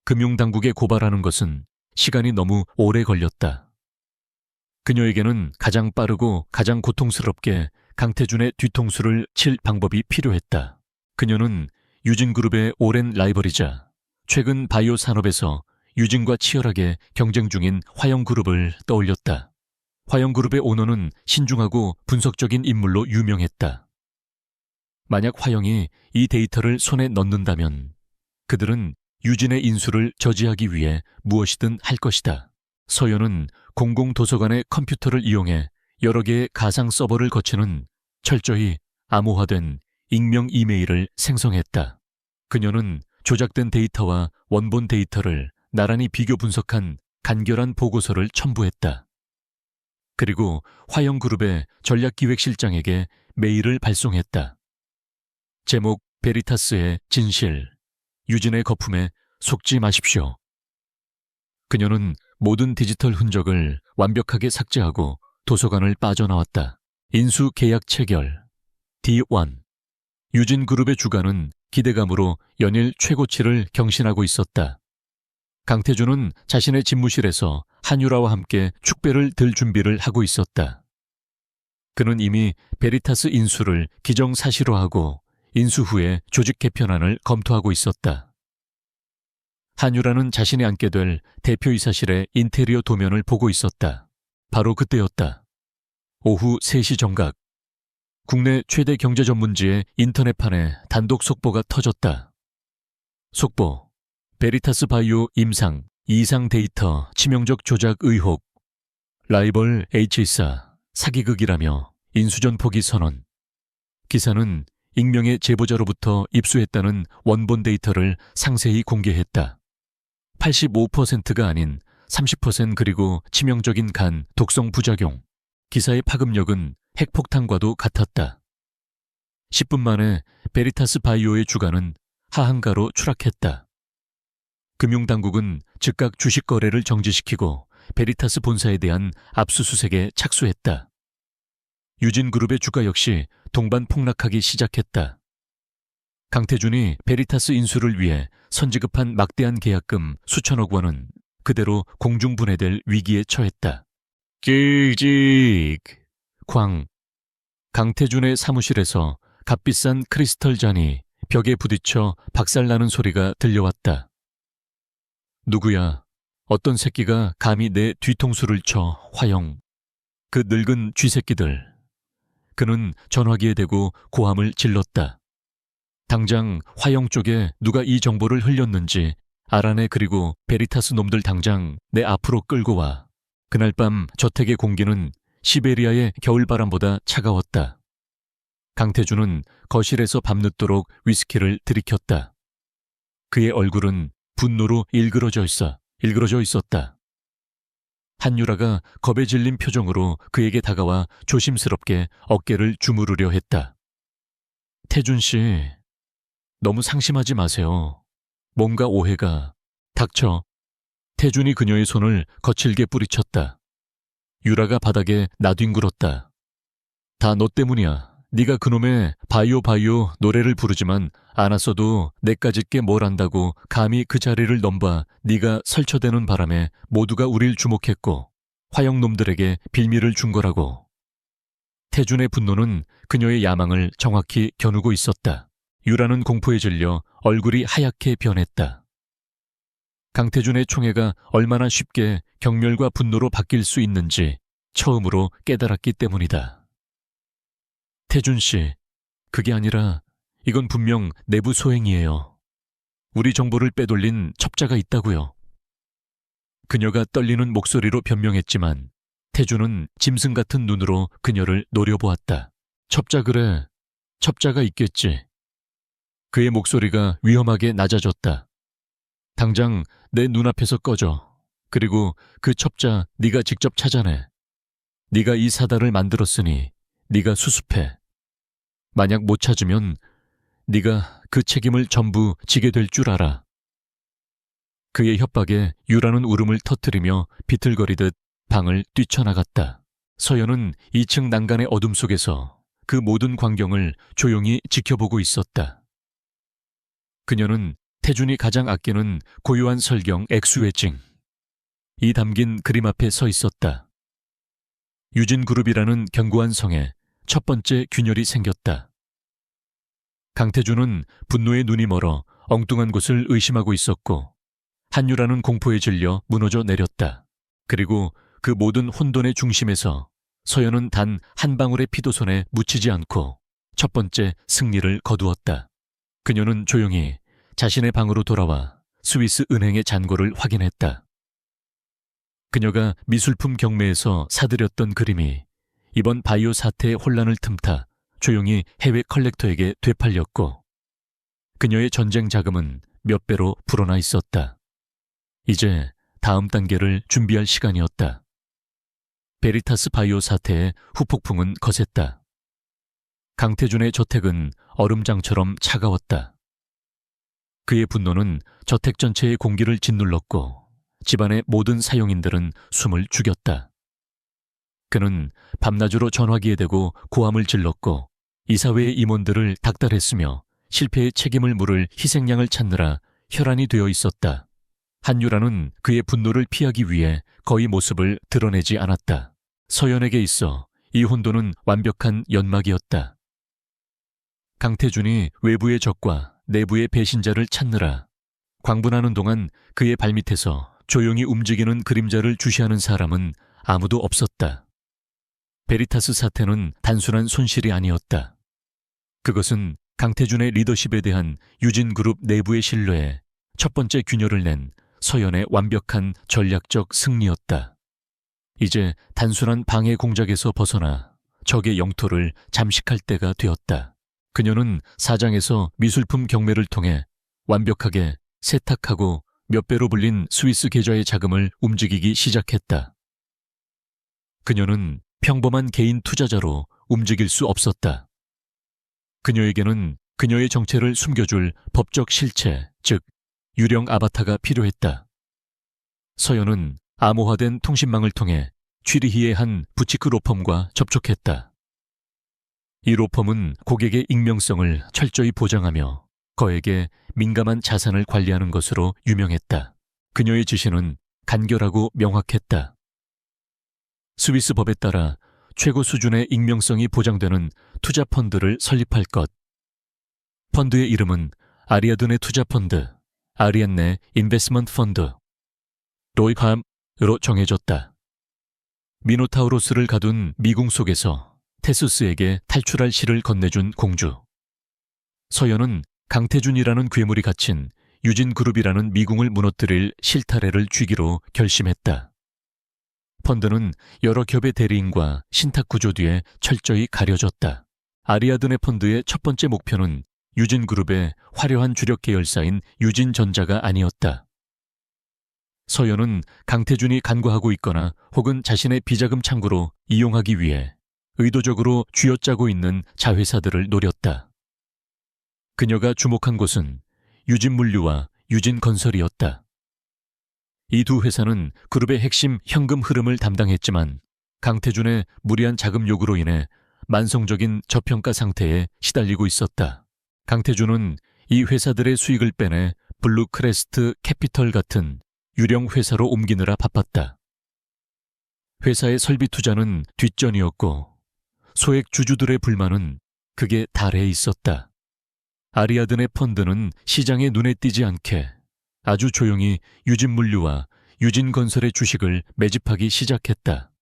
Speaker 1: 금융당국에 고발하는 것은 시간이 너무 오래 걸렸다. 그녀에게는 가장 빠르고 가장 고통스럽게 강태준의 뒤통수를 칠 방법이 필요했다. 그녀는 유진그룹의 오랜 라이벌이자 최근 바이오 산업에서 유진과 치열하게 경쟁 중인 화영그룹을 떠올렸다. 화영그룹의 오너는 신중하고 분석적인 인물로 유명했다. 만약 화영이 이 데이터를 손에 넣는다면 그들은 유진의 인수를 저지하기 위해 무엇이든 할 것이다. 서연은 공공도서관의 컴퓨터를 이용해 여러 개의 가상 서버를 거치는 철저히 암호화된 익명 이메일을 생성했다. 그녀는 조작된 데이터와 원본 데이터를 나란히 비교 분석한 간결한 보고서를 첨부했다. 그리고 화영그룹의 전략기획실장에게 메일을 발송했다. 제목 베리타스의 진실, 유진의 거품에 속지 마십시오. 그녀는 모든 디지털 흔적을 완벽하게 삭제하고 도서관을 빠져나왔다. 인수 계약 체결, D1. 유진그룹의 주가는 기대감으로 연일 최고치를 경신하고 있었다. 강태준은 자신의 집무실에서 한유라와 함께 축배를 들 준비를 하고 있었다. 그는 이미 베리타스 인수를 기정사실화하고 인수 후에 조직 개편안을 검토하고 있었다. 한유라는 자신이 앉게 될 대표이사실의 인테리어 도면을 보고 있었다. 바로 그때였다. 오후 3시 정각. 국내 최대 경제 전문지의 인터넷판에 단독 속보가 터졌다. 속보. 베리타스 바이오 임상, 이상 데이터 치명적 조작 의혹. 라이벌 H사 사기극이라며 인수전 포기 선언. 기사는 익명의 제보자로부터 입수했다는 원본 데이터를 상세히 공개했다. 85%가 아닌 30% 그리고 치명적인 간 독성 부작용. 기사의 파급력은 핵폭탄과도 같았다. 10분 만에 베리타스 바이오의 주가는 하한가로 추락했다. 금융당국은 즉각 주식 거래를 정지시키고 베리타스 본사에 대한 압수수색에 착수했다. 유진그룹의 주가 역시 동반 폭락하기 시작했다. 강태준이 베리타스 인수를 위해 선지급한 막대한 계약금 수천억 원은 그대로 공중분해될 위기에 처했다. 찍찍! 쾅! 강태준의 사무실에서 값비싼 크리스털 잔이 벽에 부딪혀 박살나는 소리가 들려왔다. 누구야? 어떤 새끼가 감히 내 뒤통수를 쳐, 화영. 그 늙은 쥐새끼들. 그는 전화기에 대고 고함을 질렀다. 당장 화영 쪽에 누가 이 정보를 흘렸는지 알아내. 그리고 베리타스 놈들 당장 내 앞으로 끌고 와. 그날 밤 저택의 공기는 시베리아의 겨울바람보다 차가웠다. 강태준은 거실에서 밤늦도록 위스키를 들이켰다. 그의 얼굴은 분노로 일그러져 있었다. 한유라가 겁에 질린 표정으로 그에게 다가와 조심스럽게 어깨를 주무르려 했다. 태준 씨, 너무 상심하지 마세요. 뭔가 오해가. 닥쳐. 태준이 그녀의 손을 거칠게 뿌리쳤다. 유라가 바닥에 나뒹굴었다. 다 너 때문이야. 네가 그놈의 바이오 노래를 부르지만 않았어도 내까짓게 뭘 안다고 감히 그 자리를 넘봐 네가 설쳐대는 바람에 모두가 우릴 주목했고 화영놈들에게 빌미를 준 거라고. 태준의 분노는 그녀의 야망을 정확히 겨누고 있었다. 유라는 공포에 질려 얼굴이 하얗게 변했다. 강태준의 총애가 얼마나 쉽게 경멸과 분노로 바뀔 수 있는지 처음으로 깨달았기 때문이다. 태준 씨, 그게 아니라 이건 분명 내부 소행이에요. 우리 정보를 빼돌린 첩자가 있다고요. 그녀가 떨리는 목소리로 변명했지만 태주는 짐승 같은 눈으로 그녀를 노려보았다. 첩자 그래. 첩자가 있겠지. 그의 목소리가 위험하게 낮아졌다. 당장 내 눈앞에서 꺼져. 그리고 그 첩자 네가 직접 찾아내. 네가 이 사다를 만들었으니 네가 수습해. 만약 못 찾으면 네가 그 책임을 전부 지게 될 줄 알아. 그의 협박에 유라는 울음을 터뜨리며 비틀거리듯 방을 뛰쳐나갔다. 서연은 2층 난간의 어둠 속에서 그 모든 광경을 조용히 지켜보고 있었다. 그녀는 태준이 가장 아끼는 고유한 설경 액수외증, 이 담긴 그림 앞에 서 있었다. 유진그룹이라는 견고한 성에 첫 번째 균열이 생겼다. 강태준은 분노에 눈이 멀어 엉뚱한 곳을 의심하고 있었고, 한유라는 공포에 질려 무너져 내렸다. 그리고 그 모든 혼돈의 중심에서 서연은 단 한 방울의 피도 손에 묻히지 않고 첫 번째 승리를 거두었다. 그녀는 조용히 자신의 방으로 돌아와 스위스 은행의 잔고를 확인했다. 그녀가 미술품 경매에서 사들였던 그림이 이번 바이오 사태의 혼란을 틈타 조용히 해외 컬렉터에게 되팔렸고, 그녀의 전쟁 자금은 몇 배로 불어나 있었다. 이제 다음 단계를 준비할 시간이었다. 베리타스 바이오 사태의 후폭풍은 거셌다. 강태준의 저택은 얼음장처럼 차가웠다. 그의 분노는 저택 전체의 공기를 짓눌렀고 집안의 모든 사용인들은 숨을 죽였다. 그는 밤낮으로 전화기에 대고 고함을 질렀고 이사회의 임원들을 닥달했으며 실패의 책임을 물을 희생양을 찾느라 혈안이 되어 있었다. 한유라는 그의 분노를 피하기 위해 거의 모습을 드러내지 않았다. 서연에게 있어 이 혼돈은 완벽한 연막이었다. 강태준이 외부의 적과 내부의 배신자를 찾느라 광분하는 동안 그의 발밑에서 조용히 움직이는 그림자를 주시하는 사람은 아무도 없었다. 베리타스 사태는 단순한 손실이 아니었다. 그것은 강태준의 리더십에 대한 유진그룹 내부의 신뢰에 첫 번째 균열을 낸 서연의 완벽한 전략적 승리였다. 이제 단순한 방해 공작에서 벗어나 적의 영토를 잠식할 때가 되었다. 그녀는 사장에서 미술품 경매를 통해 완벽하게 세탁하고 몇 배로 불린 스위스 계좌의 자금을 움직이기 시작했다. 그녀는 평범한 개인 투자자로 움직일 수 없었다. 그녀에게는 그녀의 정체를 숨겨줄 법적 실체, 즉 유령 아바타가 필요했다. 서연은 암호화된 통신망을 통해 취리히의 한 부치크 로펌과 접촉했다. 이 로펌은 고객의 익명성을 철저히 보장하며 거액의 민감한 자산을 관리하는 것으로 유명했다. 그녀의 지시는 간결하고 명확했다. 스위스 법에 따라 최고 수준의 익명성이 보장되는 투자 펀드를 설립할 것. 펀드의 이름은 아리아드네 투자 펀드, 아리안네 인베스먼트 펀드, 로이팜으로 정해졌다. 미노타우로스를 가둔 미궁 속에서 테수스에게 탈출할 실을 건네준 공주. 서연은 강태준이라는 괴물이 갇힌 유진그룹이라는 미궁을 무너뜨릴 실타래를 쥐기로 결심했다. 펀드는 여러 겹의 대리인과 신탁 구조 뒤에 철저히 가려졌다. 아리아드네 펀드의 첫 번째 목표는 유진그룹의 화려한 주력 계열사인 유진전자가 아니었다. 서연은 강태준이 간과하고 있거나 혹은 자신의 비자금 창구로 이용하기 위해 의도적으로 쥐어짜고 있는 자회사들을 노렸다. 그녀가 주목한 곳은 유진물류와 유진건설이었다. 이 두 회사는 그룹의 핵심 현금 흐름을 담당했지만 강태준의 무리한 자금 요구로 인해 만성적인 저평가 상태에 시달리고 있었다. 강태준은 이 회사들의 수익을 빼내 블루크레스트 캐피털 같은 유령 회사로 옮기느라 바빴다. 회사의 설비 투자는 뒷전이었고 소액 주주들의 불만은 극에 달해 있었다. 아리아드네 펀드는 시장에 눈에 띄지 않게 아주 조용히 유진물류와 유진건설의 주식을 매집하기 시작했다.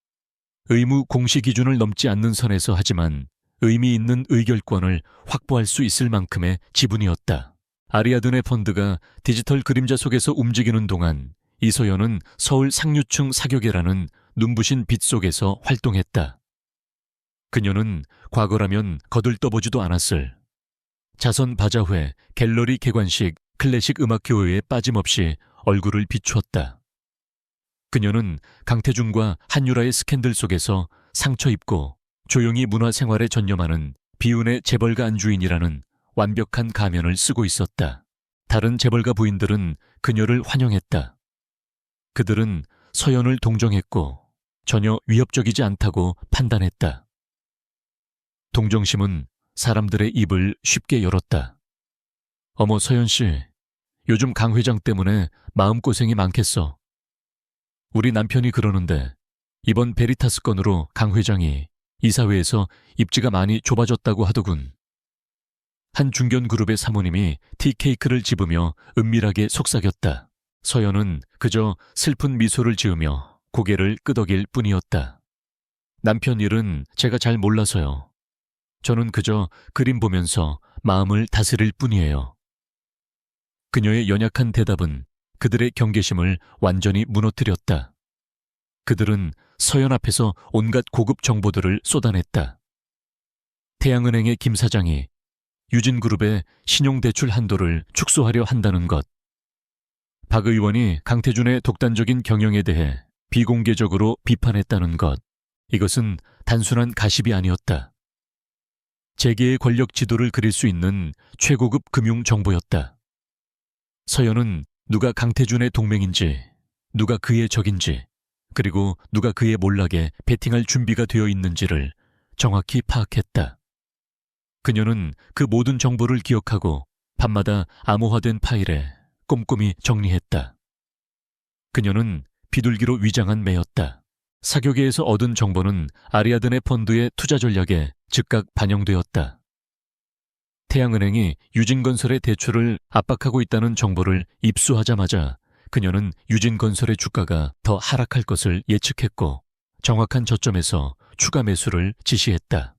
Speaker 1: 의무 공시 기준을 넘지 않는 선에서 하지만 의미 있는 의결권을 확보할 수 있을 만큼의 지분이었다. 아리아드네 펀드가 디지털 그림자 속에서 움직이는 동안 이소연은 서울 상류층 사교계라는 눈부신 빛 속에서 활동했다. 그녀는 과거라면 거들떠보지도 않았을 자선 바자회, 갤러리 개관식, 클래식 음악 교회에 빠짐없이 얼굴을 비추었다. 그녀는 강태준과 한유라의 스캔들 속에서 상처 입고 조용히 문화생활에 전념하는 비운의 재벌가 안주인이라는 완벽한 가면을 쓰고 있었다. 다른 재벌가 부인들은 그녀를 환영했다. 그들은 서연을 동정했고 전혀 위협적이지 않다고 판단했다. 동정심은 사람들의 입을 쉽게 열었다. 어머, 서연 씨, 요즘 강 회장 때문에 마음고생이 많겠어. 우리 남편이 그러는데 이번 베리타스 건으로 강 회장이 이사회에서 입지가 많이 좁아졌다고 하더군. 한 중견그룹의 사모님이 티케이크를 집으며 은밀하게 속삭였다. 서연은 그저 슬픈 미소를 지으며 고개를 끄덕일 뿐이었다. 남편 일은 제가 잘 몰라서요. 저는 그저 그림 보면서 마음을 다스릴 뿐이에요. 그녀의 연약한 대답은 그들의 경계심을 완전히 무너뜨렸다. 그들은 서연 앞에서 온갖 고급 정보들을 쏟아냈다. 태양은행의 김 사장이 유진그룹의 신용대출 한도를 축소하려 한다는 것, 박 의원이 강태준의 독단적인 경영에 대해 비공개적으로 비판했다는 것, 이것은 단순한 가십이 아니었다. 재계의 권력 지도를 그릴 수 있는 최고급 금융 정보였다. 서연은 누가 강태준의 동맹인지, 누가 그의 적인지, 그리고 누가 그의 몰락에 베팅할 준비가 되어 있는지를 정확히 파악했다. 그녀는 그 모든 정보를 기억하고 밤마다 암호화된 파일에 꼼꼼히 정리했다. 그녀는 비둘기로 위장한 매였다. 사교계에서 얻은 정보는 아리아드네 펀드의 투자 전략에 즉각 반영되었다. 태양은행이 유진건설의 대출을 압박하고 있다는 정보를 입수하자마자 그녀는 유진건설의 주가가 더 하락할 것을 예측했고 정확한 저점에서 추가 매수를 지시했다.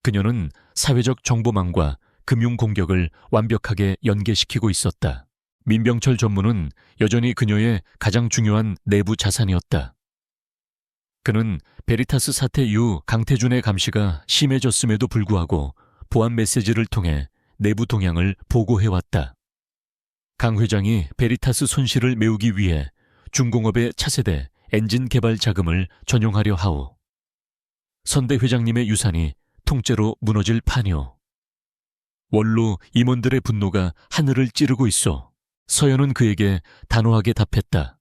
Speaker 1: 그녀는 사회적 정보망과 금융 공격을 완벽하게 연계시키고 있었다. 민병철 전무는 여전히 그녀의 가장 중요한 내부 자산이었다. 그는 베리타스 사태 이후 강태준의 감시가 심해졌음에도 불구하고 보안 메시지를 통해 내부 동향을 보고해왔다. 강 회장이 베리타스 손실을 메우기 위해 중공업의 차세대 엔진 개발 자금을 전용하려 하오. 선대 회장님의 유산이 통째로 무너질 판이오. 원로 임원들의 분노가 하늘을 찌르고 있어. 서연은 그에게 단호하게 답했다.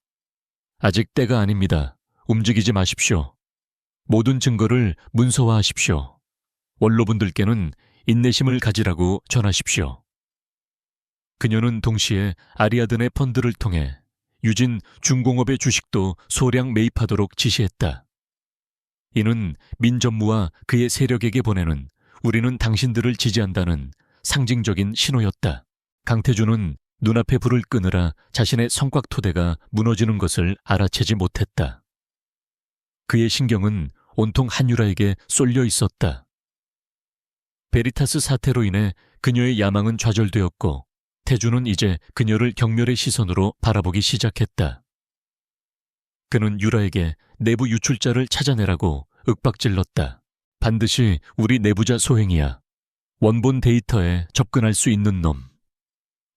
Speaker 1: 아직 때가 아닙니다. 움직이지 마십시오. 모든 증거를 문서화하십시오. 원로분들께는 인내심을 가지라고 전하십시오. 그녀는 동시에 아리아드네 펀드를 통해 유진 중공업의 주식도 소량 매입하도록 지시했다. 이는 민 전무와 그의 세력에게 보내는 우리는 당신들을 지지한다는 상징적인 신호였다. 강태준은 눈앞에 불을 끄느라 자신의 성곽 토대가 무너지는 것을 알아채지 못했다. 그의 신경은 온통 한유라에게 쏠려 있었다. 베리타스 사태로 인해 그녀의 야망은 좌절되었고 태준은 이제 그녀를 경멸의 시선으로 바라보기 시작했다. 그는 유라에게 내부 유출자를 찾아내라고 윽박질렀다. 반드시 우리 내부자 소행이야. 원본 데이터에 접근할 수 있는 놈.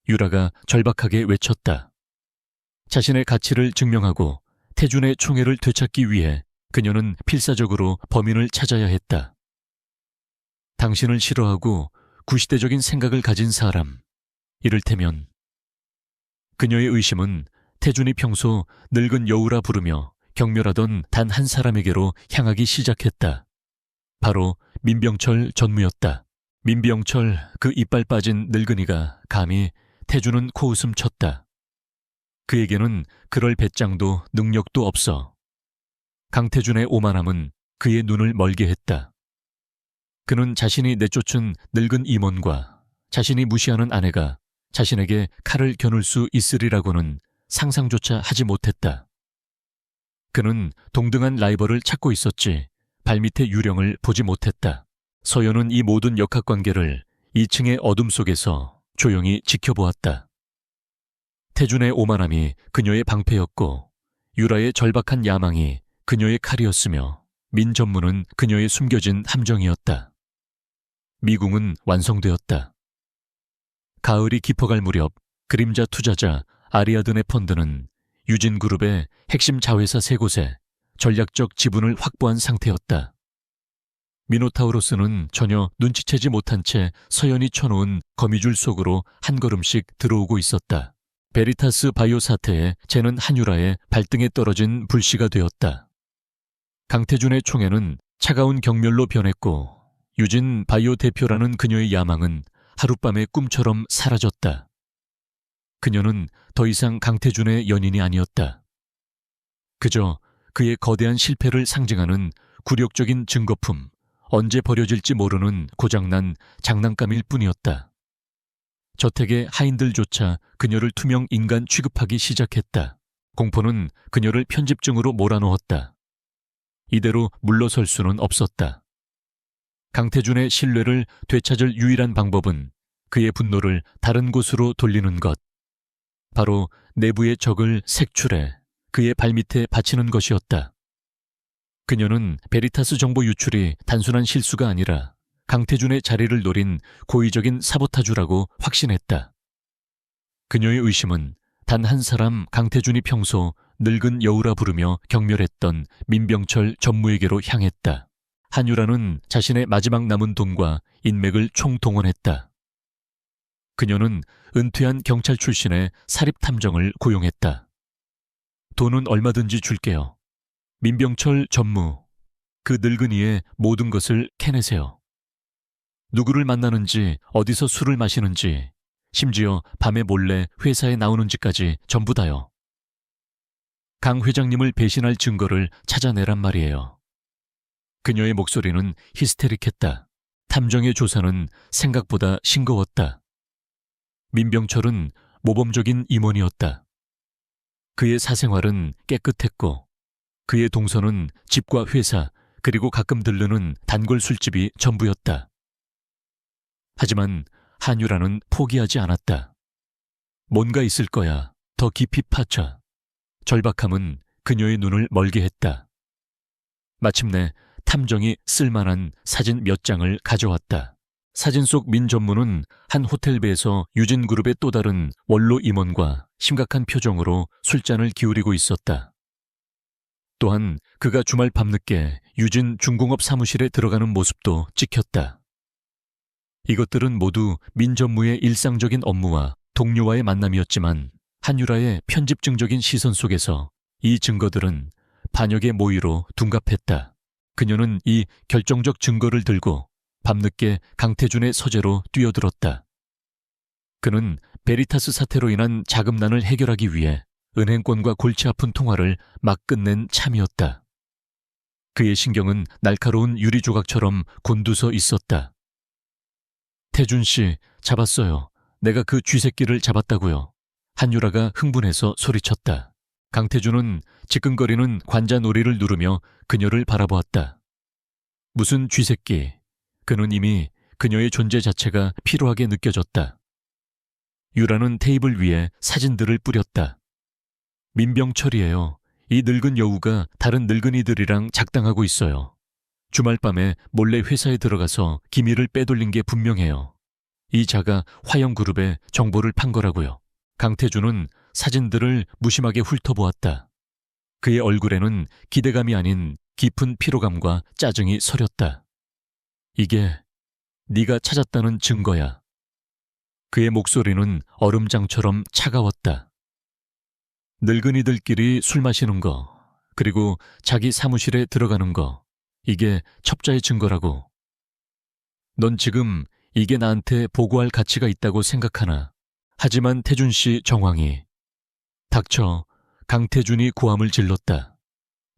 Speaker 1: 유라가 절박하게 외쳤다. 자신의 가치를 증명하고 태준의 총애를 되찾기 위해 그녀는 필사적으로 범인을 찾아야 했다. 당신을 싫어하고 구시대적인 생각을 가진 사람, 이를테면 그녀의 의심은 태준이 평소 늙은 여우라 부르며 경멸하던 단 한 사람에게로 향하기 시작했다. 바로 민병철 전무였다. 민병철, 그 이빨 빠진 늙은이가 감히 태준은 코웃음 쳤다. 그에게는 그럴 배짱도 능력도 없어. 강태준의 오만함은 그의 눈을 멀게 했다. 그는 자신이 내쫓은 늙은 임원과 자신이 무시하는 아내가 자신에게 칼을 겨눌 수 있으리라고는 상상조차 하지 못했다. 그는 동등한 라이벌을 찾고 있었지 발밑의 유령을 보지 못했다. 서연은 이 모든 역학관계를 2층의 어둠 속에서 조용히 지켜보았다. 태준의 오만함이 그녀의 방패였고 유라의 절박한 야망이 그녀의 칼이었으며 민전무는 그녀의 숨겨진 함정이었다. 미궁은 완성되었다. 가을이 깊어갈 무렵 그림자 투자자 아리아드네 펀드는 유진그룹의 핵심 자회사 3곳에 전략적 지분을 확보한 상태였다. 미노타우로스는 전혀 눈치채지 못한 채 서연이 쳐놓은 거미줄 속으로 한 걸음씩 들어오고 있었다. 베리타스 바이오 사태에 쟤는 한유라의 발등에 떨어진 불씨가 되었다. 강태준의 총애는 차가운 경멸로 변했고 유진 바이오 대표라는 그녀의 야망은 하룻밤의 꿈처럼 사라졌다. 그녀는 더 이상 강태준의 연인이 아니었다. 그저 그의 거대한 실패를 상징하는 굴욕적인 증거품, 언제 버려질지 모르는 고장난 장난감일 뿐이었다. 저택의 하인들조차 그녀를 투명 인간 취급하기 시작했다. 공포는 그녀를 편집증으로 몰아넣었다. 이대로 물러설 수는 없었다. 강태준의 신뢰를 되찾을 유일한 방법은 그의 분노를 다른 곳으로 돌리는 것. 바로 내부의 적을 색출해 그의 발밑에 바치는 것이었다. 그녀는 베리타스 정보 유출이 단순한 실수가 아니라 강태준의 자리를 노린 고의적인 사보타주라고 확신했다. 그녀의 의심은 단 한 사람 강태준이 평소 늙은 여우라 부르며 경멸했던 민병철 전무에게로 향했다. 한유라는 자신의 마지막 남은 돈과 인맥을 총동원했다. 그녀는 은퇴한 경찰 출신의 사립탐정을 고용했다. 돈은 얼마든지 줄게요. 민병철 전무, 그 늙은이의 모든 것을 캐내세요. 누구를 만나는지, 어디서 술을 마시는지, 심지어 밤에 몰래 회사에 나오는지까지 전부 다요. 강 회장님을 배신할 증거를 찾아내란 말이에요. 그녀의 목소리는 히스테릭했다. 탐정의 조사는 생각보다 싱거웠다. 민병철은 모범적인 임원이었다. 그의 사생활은 깨끗했고 그의 동선은 집과 회사 그리고 가끔 들르는 단골 술집이 전부였다. 하지만 한유라는 포기하지 않았다. 뭔가 있을 거야. 더 깊이 파쳐. 절박함은 그녀의 눈을 멀게 했다. 마침내 탐정이 쓸만한 사진 몇 장을 가져왔다. 사진 속 민 전무는 한 호텔배에서 유진그룹의 또 다른 원로 임원과 심각한 표정으로 술잔을 기울이고 있었다. 또한 그가 주말 밤늦게 유진 중공업 사무실에 들어가는 모습도 찍혔다. 이것들은 모두 민 전무의 일상적인 업무와 동료와의 만남이었지만 한유라의 편집증적인 시선 속에서 이 증거들은 반역의 모의로 둔갑했다. 그녀는 이 결정적 증거를 들고 밤늦게 강태준의 서재로 뛰어들었다. 그는 베리타스 사태로 인한 자금난을 해결하기 위해 은행권과 골치 아픈 통화를 막 끝낸 참이었다. 그의 신경은 날카로운 유리 조각처럼 곤두서 있었다. 태준 씨, 잡았어요. 내가 그 쥐새끼를 잡았다고요. 한유라가 흥분해서 소리쳤다. 강태준은 지끈거리는 관자놀이를 누르며 그녀를 바라보았다. 무슨 쥐새끼. 그는 이미 그녀의 존재 자체가 피로하게 느껴졌다. 유라는 테이블 위에 사진들을 뿌렸다. 민병철이에요. 이 늙은 여우가 다른 늙은이들이랑 작당하고 있어요. 주말 밤에 몰래 회사에 들어가서 기밀을 빼돌린 게 분명해요. 이 자가 화영그룹에 정보를 판 거라고요. 강태준은 사진들을 무심하게 훑어보았다. 그의 얼굴에는 기대감이 아닌 깊은 피로감과 짜증이 서렸다. 이게 네가 찾았다는 증거야. 그의 목소리는 얼음장처럼 차가웠다. 늙은이들끼리 술 마시는 거, 그리고 자기 사무실에 들어가는 거, 이게 첩자의 증거라고. 넌 지금 이게 나한테 보고할 가치가 있다고 생각하나? 하지만 태준 씨 정황이. 닥쳐. 강태준이 고함을 질렀다.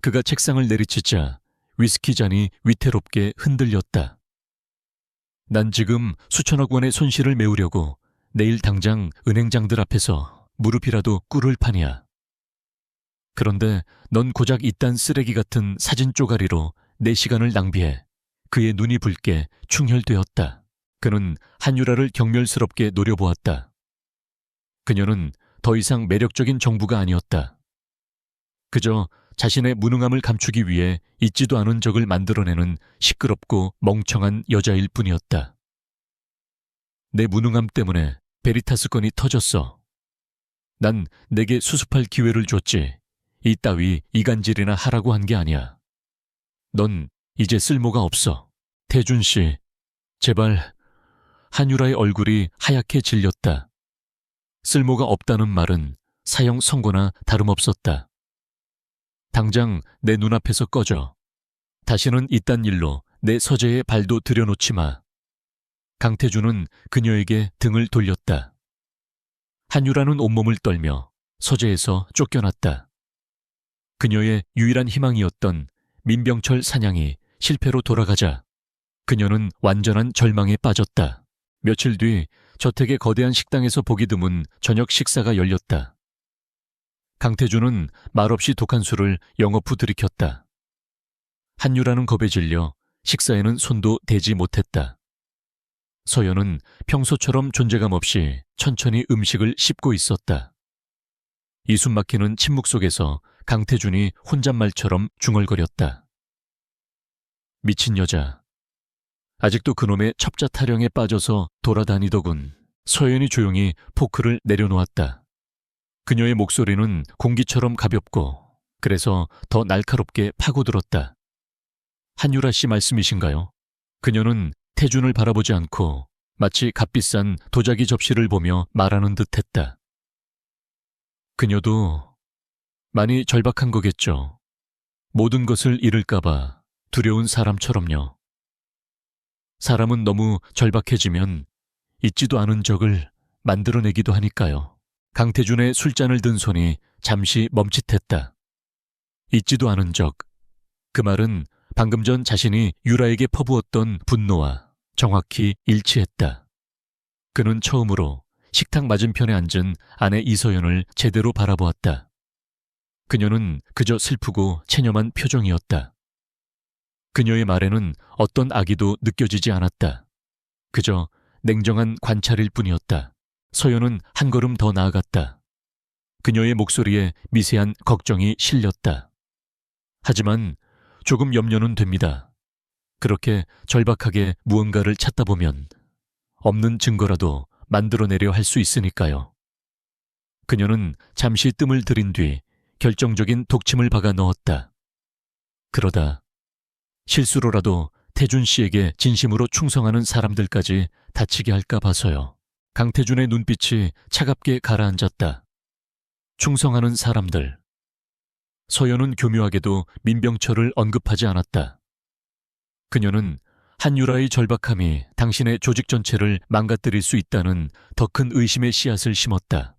Speaker 1: 그가 책상을 내리치자 위스키 잔이 위태롭게 흔들렸다. 난 지금 수천억 원의 손실을 메우려고 내일 당장 은행장들 앞에서 무릎이라도 꿇을 판이야. 그런데 넌 고작 이딴 쓰레기 같은 사진 쪼가리로 내 시간을 낭비해 그의 눈이 붉게 충혈되었다. 그는 한유라를 경멸스럽게 노려보았다. 그녀는 더 이상 매력적인 정부가 아니었다. 그저 자신의 무능함을 감추기 위해 있지도 않은 적을 만들어내는 시끄럽고 멍청한 여자일 뿐이었다. 내 무능함 때문에 베리타스 건이 터졌어. 난 내게 수습할 기회를 줬지. 이따위 이간질이나 하라고 한 게 아니야. 넌 이제 쓸모가 없어. 태준 씨, 제발. 한유라의 얼굴이 하얗게 질렸다. 쓸모가 없다는 말은 사형 선고나 다름없었다. 당장 내 눈앞에서 꺼져. 다시는 이딴 일로 내 서재에 발도 들여놓지 마. 강태준은 그녀에게 등을 돌렸다. 한유라는 온몸을 떨며 서재에서 쫓겨났다. 그녀의 유일한 희망이었던 민병철 사냥이 실패로 돌아가자 그녀는 완전한 절망에 빠졌다. 며칠 뒤 저택의 거대한 식당에서 보기 드문 저녁 식사가 열렸다. 강태준은 말없이 독한 술을 영업 후 들이켰다. 한유라는 겁에 질려 식사에는 손도 대지 못했다. 서연은 평소처럼 존재감 없이 천천히 음식을 씹고 있었다. 이숨 막히는 침묵 속에서 강태준이 혼잣말처럼 중얼거렸다. 미친 여자. 아직도 그놈의 첩자 타령에 빠져서 돌아다니더군. 서연이 조용히 포크를 내려놓았다. 그녀의 목소리는 공기처럼 가볍고 그래서 더 날카롭게 파고들었다. 한유라 씨 말씀이신가요? 그녀는 태준을 바라보지 않고 마치 값비싼 도자기 접시를 보며 말하는 듯 했다. 그녀도 많이 절박한 거겠죠. 모든 것을 잃을까봐 두려운 사람처럼요. 사람은 너무 절박해지면 잊지도 않은 적을 만들어내기도 하니까요. 강태준의 술잔을 든 손이 잠시 멈칫했다. 잊지도 않은 적. 그 말은 방금 전 자신이 유라에게 퍼부었던 분노와 정확히 일치했다. 그는 처음으로 식탁 맞은편에 앉은 아내 이서연을 제대로 바라보았다. 그녀는 그저 슬프고 체념한 표정이었다. 그녀의 말에는 어떤 악의도 느껴지지 않았다. 그저 냉정한 관찰일 뿐이었다. 서연은 한 걸음 더 나아갔다. 그녀의 목소리에 미세한 걱정이 실렸다. 하지만 조금 염려는 됩니다. 그렇게 절박하게 무언가를 찾다 보면 없는 증거라도 만들어내려 할 수 있으니까요. 그녀는 잠시 뜸을 들인 뒤 결정적인 독침을 박아 넣었다. 그러다 실수로라도 태준 씨에게 진심으로 충성하는 사람들까지 다치게 할까 봐서요. 강태준의 눈빛이 차갑게 가라앉았다. 충성하는 사람들. 서연은 교묘하게도 민병철을 언급하지 않았다. 그녀는 한유라의 절박함이 당신의 조직 전체를 망가뜨릴 수 있다는 더 큰 의심의 씨앗을 심었다.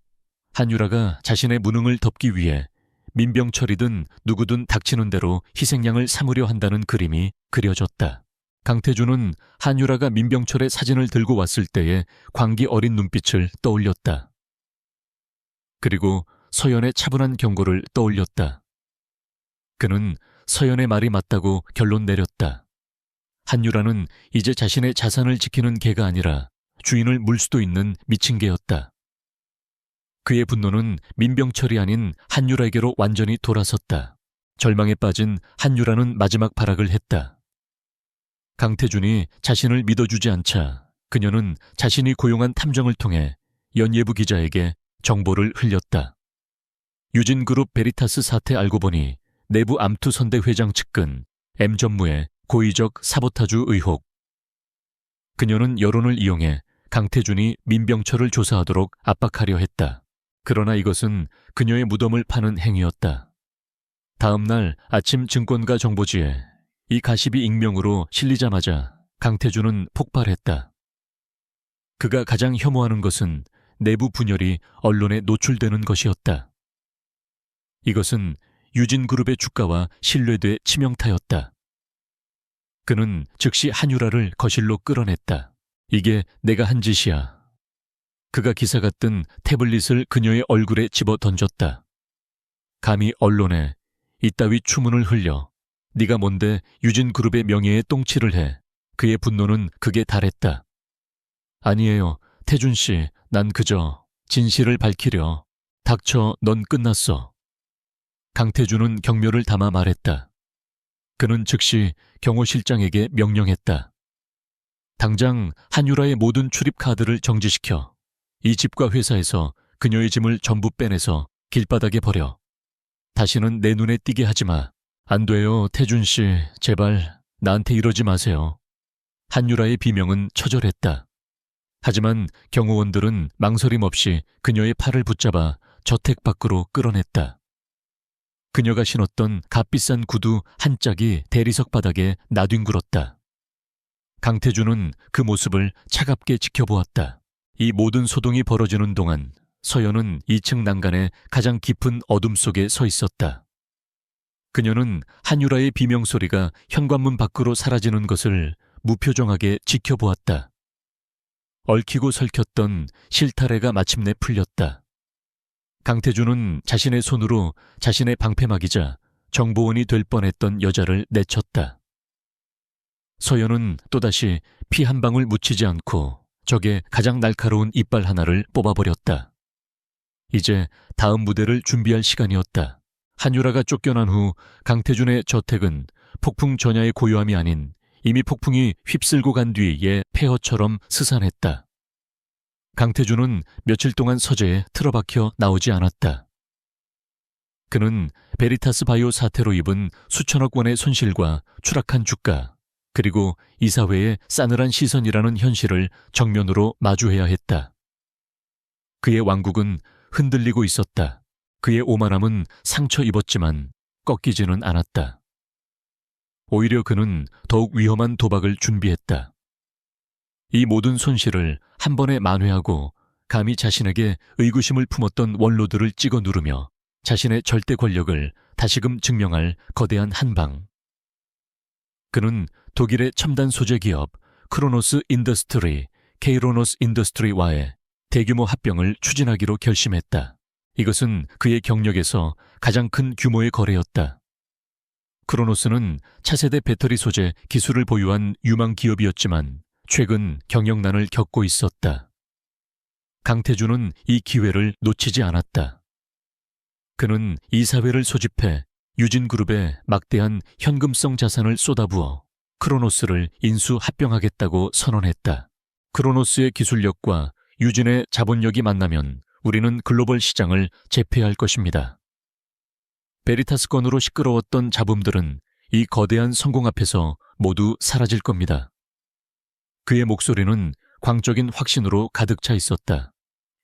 Speaker 1: 한유라가 자신의 무능을 덮기 위해 민병철이든 누구든 닥치는 대로 희생양을 삼으려 한다는 그림이 그려졌다. 강태준은 한유라가 민병철의 사진을 들고 왔을 때의 광기 어린 눈빛을 떠올렸다. 그리고 서연의 차분한 경고를 떠올렸다. 그는 서연의 말이 맞다고 결론 내렸다. 한유라는 이제 자신의 자산을 지키는 개가 아니라 주인을 물 수도 있는 미친 개였다. 그의 분노는 민병철이 아닌 한유라에게로 완전히 돌아섰다. 절망에 빠진 한유라는 마지막 발악을 했다. 강태준이 자신을 믿어주지 않자 그녀는 자신이 고용한 탐정을 통해 연예부 기자에게 정보를 흘렸다. 유진그룹 베리타스 사태 알고 보니 내부 암투 선대 회장 측근 M전무의 고의적 사보타주 의혹. 그녀는 여론을 이용해 강태준이 민병철을 조사하도록 압박하려 했다. 그러나 이것은 그녀의 무덤을 파는 행위였다. 다음 날 아침 증권가 정보지에 이 가십이 익명으로 실리자마자 강태준은 폭발했다. 그가 가장 혐오하는 것은 내부 분열이 언론에 노출되는 것이었다. 이것은 유진그룹의 주가와 신뢰도의 치명타였다. 그는 즉시 한유라를 거실로 끌어냈다. 이게 내가 한 짓이야. 그가 기사가 뜬 태블릿을 그녀의 얼굴에 집어 던졌다. 감히 언론에 이따위 추문을 흘려 네가 뭔데 유진그룹의 명예에 똥칠을 해. 그의 분노는 극에 달했다. 아니에요. 태준 씨, 난 그저 진실을 밝히려. 닥쳐, 넌 끝났어. 강태준은 경멸을 담아 말했다. 그는 즉시 경호 실장에게 명령했다. 당장 한유라의 모든 출입 카드를 정지시켜 이 집과 회사에서 그녀의 짐을 전부 빼내서 길바닥에 버려. 다시는 내 눈에 띄게 하지 마. 안 돼요, 태준 씨. 제발 나한테 이러지 마세요. 한유라의 비명은 처절했다. 하지만 경호원들은 망설임 없이 그녀의 팔을 붙잡아 저택 밖으로 끌어냈다. 그녀가 신었던 값비싼 구두 한 짝이 대리석 바닥에 나뒹굴었다. 강태준은 그 모습을 차갑게 지켜보았다. 이 모든 소동이 벌어지는 동안 서연은 2층 난간의 가장 깊은 어둠 속에 서 있었다. 그녀는 한유라의 비명소리가 현관문 밖으로 사라지는 것을 무표정하게 지켜보았다. 얽히고 설켰던 실타래가 마침내 풀렸다. 강태준은 자신의 손으로 자신의 방패막이자 정보원이 될 뻔했던 여자를 내쳤다. 서연은 또다시 피 한 방울 묻히지 않고 적의 가장 날카로운 이빨 하나를 뽑아버렸다. 이제 다음 무대를 준비할 시간이었다. 한유라가 쫓겨난 후 강태준의 저택은 폭풍 전야의 고요함이 아닌 이미 폭풍이 휩쓸고 간 뒤의 폐허처럼 스산했다. 강태준은 며칠 동안 서재에 틀어박혀 나오지 않았다. 그는 베리타스 바이오 사태로 입은 수천억 원의 손실과 추락한 주가, 그리고 이사회의 싸늘한 시선이라는 현실을 정면으로 마주해야 했다. 그의 왕국은 흔들리고 있었다. 그의 오만함은 상처 입었지만 꺾이지는 않았다. 오히려 그는 더욱 위험한 도박을 준비했다. 이 모든 손실을 한 번에 만회하고 감히 자신에게 의구심을 품었던 원로들을 찍어 누르며 자신의 절대 권력을 다시금 증명할 거대한 한방. 그는 독일의 첨단 소재 기업 크로노스 인더스트리, 케이로노스 인더스트리와의 대규모 합병을 추진하기로 결심했다. 이것은 그의 경력에서 가장 큰 규모의 거래였다. 크로노스는 차세대 배터리 소재 기술을 보유한 유망 기업이었지만 최근 경영난을 겪고 있었다. 강태준은 이 기회를 놓치지 않았다. 그는 이사회를 소집해 유진그룹에 막대한 현금성 자산을 쏟아부어 크로노스를 인수 합병하겠다고 선언했다. 크로노스의 기술력과 유진의 자본력이 만나면 우리는 글로벌 시장을 제패할 것입니다. 베리타스 건으로 시끄러웠던 잡음들은 이 거대한 성공 앞에서 모두 사라질 겁니다. 그의 목소리는 광적인 확신으로 가득 차 있었다.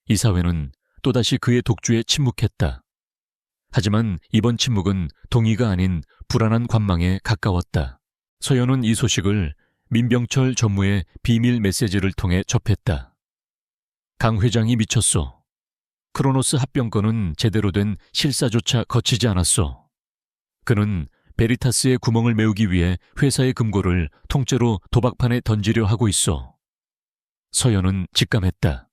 Speaker 1: 이사회는 또다시 그의 독주에 침묵했다. 하지만 이번 침묵은 동의가 아닌 불안한 관망에 가까웠다. 서연은 이 소식을 민병철 전무의 비밀 메시지를 통해 접했다. 강 회장이 미쳤소. 크로노스 합병건은 제대로 된 실사조차 거치지 않았소. 그는 베리타스의 구멍을 메우기 위해 회사의 금고를 통째로 도박판에 던지려 하고 있어. 서연은 직감했다.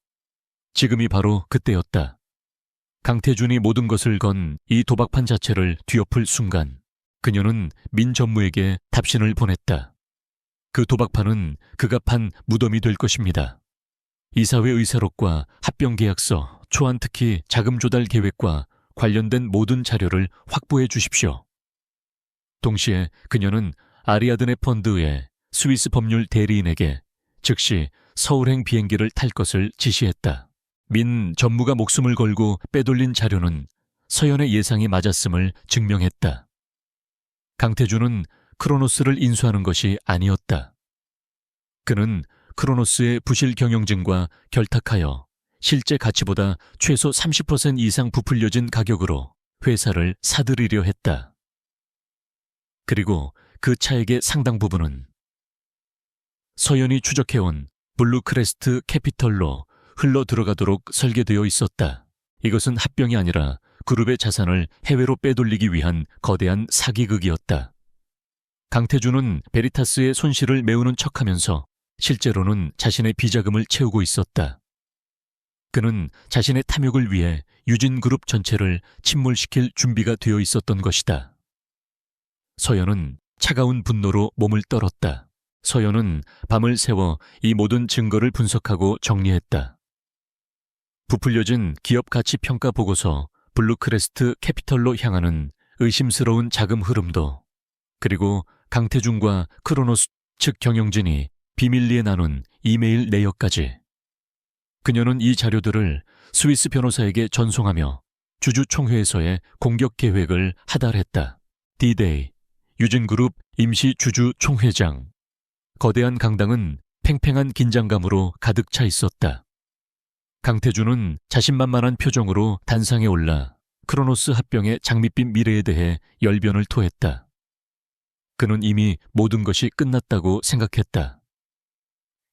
Speaker 1: 지금이 바로 그때였다. 강태준이 모든 것을 건 이 도박판 자체를 뒤엎을 순간 그녀는 민 전무에게 답신을 보냈다. 그 도박판은 그가 판 무덤이 될 것입니다. 이사회 의사록과 합병 계약서, 초안 특히 자금 조달 계획과 관련된 모든 자료를 확보해 주십시오. 동시에 그녀는 아리아드네 펀드의 스위스 법률 대리인에게 즉시 서울행 비행기를 탈 것을 지시했다. 민 전무가 목숨을 걸고 빼돌린 자료는 서연의 예상이 맞았음을 증명했다. 강태준은 크로노스를 인수하는 것이 아니었다. 그는 크로노스의 부실 경영진과 결탁하여 실제 가치보다 최소 30% 이상 부풀려진 가격으로 회사를 사들이려 했다. 그리고 그 차액의 상당 부분은 서연이 추적해온 블루크레스트 캐피털로 흘러 들어가도록 설계되어 있었다. 이것은 합병이 아니라 그룹의 자산을 해외로 빼돌리기 위한 거대한 사기극이었다. 강태준은 베리타스의 손실을 메우는 척하면서 실제로는 자신의 비자금을 채우고 있었다. 그는 자신의 탐욕을 위해 유진그룹 전체를 침몰시킬 준비가 되어 있었던 것이다. 서연은 차가운 분노로 몸을 떨었다. 서연은 밤을 새워 이 모든 증거를 분석하고 정리했다. 부풀려진 기업 가치 평가 보고서 블루크레스트 캐피털로 향하는 의심스러운 자금 흐름도, 그리고 강태준과 크로노스 측 경영진이 비밀리에 나눈 이메일 내역까지. 그녀는 이 자료들을 스위스 변호사에게 전송하며 주주총회에서의 공격 계획을 하달했다. D-Day, 유진그룹 임시 주주총회장. 거대한 강당은 팽팽한 긴장감으로 가득 차 있었다. 강태준은 자신만만한 표정으로 단상에 올라 크로노스 합병의 장밋빛 미래에 대해 열변을 토했다. 그는 이미 모든 것이 끝났다고 생각했다.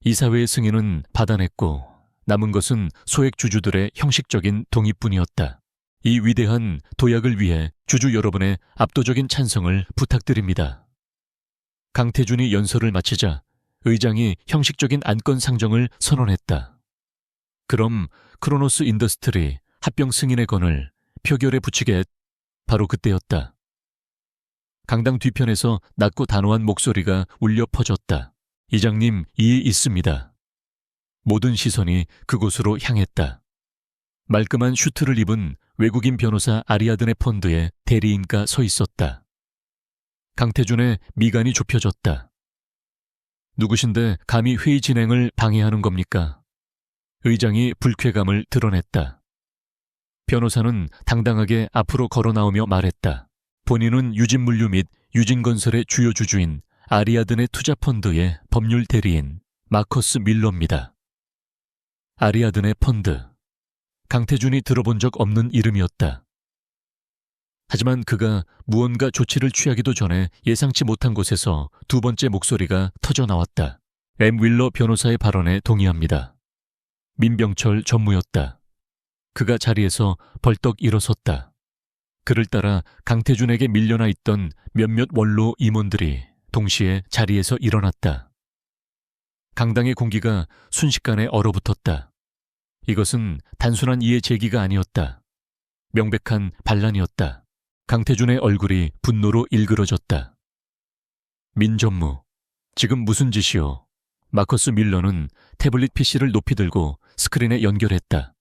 Speaker 1: 이사회의 승인은 받아냈고 남은 것은 소액 주주들의 형식적인 동의뿐이었다. 이 위대한 도약을 위해 주주 여러분의 압도적인 찬성을 부탁드립니다. 강태준이 연설을 마치자 의장이 형식적인 안건 상정을 선언했다. 그럼 크로노스 인더스트리 합병 승인의 건을 표결에 붙이겠. 바로 그때였다. 강당 뒤편에서 낮고 단호한 목소리가 울려 퍼졌다. 이장님, 이에 있습니다. 모든 시선이 그곳으로 향했다. 말끔한 슈트를 입은 외국인 변호사 아리아드네 펀드의 대리인가 서 있었다. 강태준의 미간이 좁혀졌다. 누구신데 감히 회의 진행을 방해하는 겁니까? 의장이 불쾌감을 드러냈다. 변호사는 당당하게 앞으로 걸어 나오며 말했다. 본인은 유진물류 및 유진건설의 주요 주주인 아리아드네 투자펀드의 법률 대리인 마커스 밀러입니다. 아리아드네 펀드. 강태준이 들어본 적 없는 이름이었다. 하지만 그가 무언가 조치를 취하기도 전에 예상치 못한 곳에서 두 번째 목소리가 터져 나왔다. M. 윌러 변호사의 발언에 동의합니다. 민병철 전무였다. 그가 자리에서 벌떡 일어섰다. 그를 따라 강태준에게 밀려나 있던 몇몇 원로 임원들이 동시에 자리에서 일어났다. 강당의 공기가 순식간에 얼어붙었다. 이것은 단순한 이해 제기가 아니었다. 명백한 반란이었다. 강태준의 얼굴이 분노로 일그러졌다. 민전무, 지금 무슨 짓이오? 마커스 밀러는 태블릿 PC를 높이 들고 스크린에 연결했다.